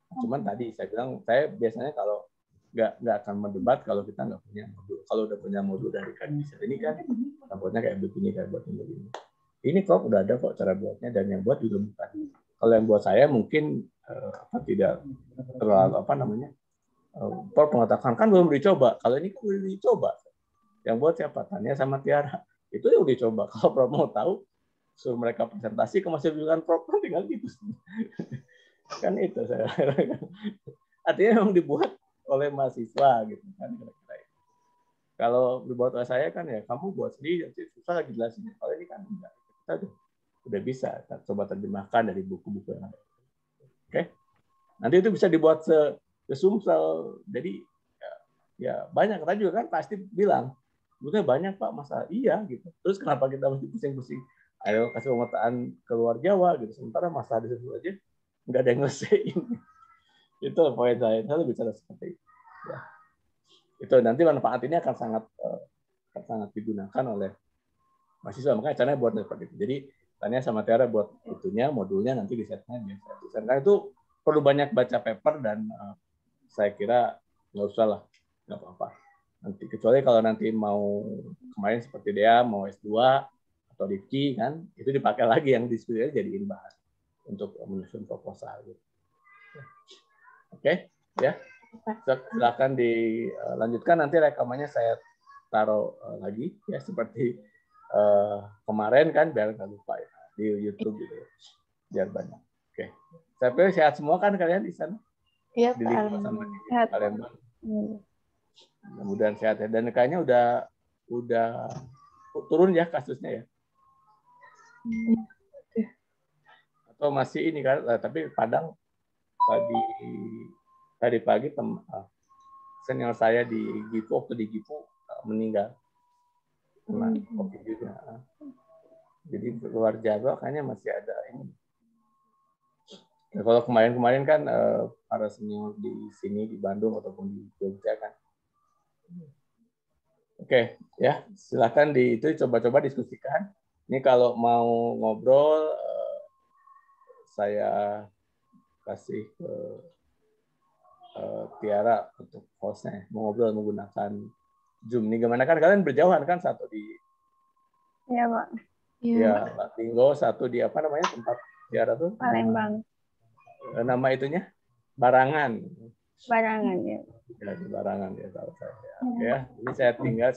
Cuman tadi saya bilang, saya biasanya kalau nggak akan mendebat kalau kita nggak punya modul. Kalau udah punya modul dari Kadisar ini kan, rambutnya kayak begini, kayak buat begini. Ini kok udah ada kok cara buatnya, dan yang buat juga bukan. Kalau yang buat saya mungkin tidak terlalu Prof mengatakan kan belum dicoba. Kalau ini kan belum dicoba. Yang buat siapa? Tania sama Tiara. Itu yang dicoba. Kalau Prof mau tahu, suruh mereka presentasi ke mahasiswa Prof kan tinggal gitu. Kan itu saya artinya memang dibuat oleh mahasiswa gitu kan kira-kira itu. Kalau dibuat oleh saya kan ya kamu buat sendiri, susah lagi jelasin. Kalau ini kan enggak, kita udah bisa kita coba terjemahkan dari buku-buku yang ada. Oke, nanti itu bisa dibuat sesumsel. Jadi ya banyak, kita juga kan pasti bilang sebetulnya banyak Pak masalah. Iya gitu. Terus kenapa kita mesti pusing-pusing ayo kasih pemetaan ke luar Jawa gitu, sementara masalah di situ aja nggak ada yang ngelesain. Itu poin saya lebih bicara seperti itu. Ya. Itu nanti manfaat ini akan sangat digunakan oleh mahasiswa. Makanya caranya buat seperti itu. Jadi Tania sama Tiara buat itunya, modulnya nanti di setnya biasa. Karena itu perlu banyak baca paper dan saya kira nggak usah lah, nggak apa-apa. Nanti kecuali kalau nanti mau kemarin seperti dia mau S2 atau Dipki kan, itu dipakai lagi yang diskusinya jadiin bahan untuk menyusun proposal. Gitu. Oke, ya. Silakan dilanjutkan, nanti rekamannya saya taruh lagi ya seperti kemarin kan biar nggak lupa ya di YouTube gitu biar banyak. Oke, tapi sehat semua kan kalian di sana? Iya Di Pak. lingkungan sama Sehat. kalian. Mudah-mudahan sehat ya. Dan kayaknya udah turun ya kasusnya ya. Atau masih ini kan? Tapi Padang tadi pagi senior saya di Gifu waktu di Gifu meninggal kena COVID juga. Jadi luar Jawa kayaknya masih ada ini. Ya, kalau kemarin kan para senior di sini di Bandung ataupun di Jogja kan. Oke, ya silakan itu coba-coba diskusikan. Ini kalau mau ngobrol saya kasih ke Tiara untuk hostnya mau ngobrol menggunakan Zoom. Ini gimana kan kalian berjauhan kan satu di Iya, Pak. Iya. ya Tinggo, satu di apa namanya tempat Tiara tuh? Palembang. Nama itunya Barangan. Barangan ya. Ya di Barangan ya tahu saya. Ya, ini saya tinggal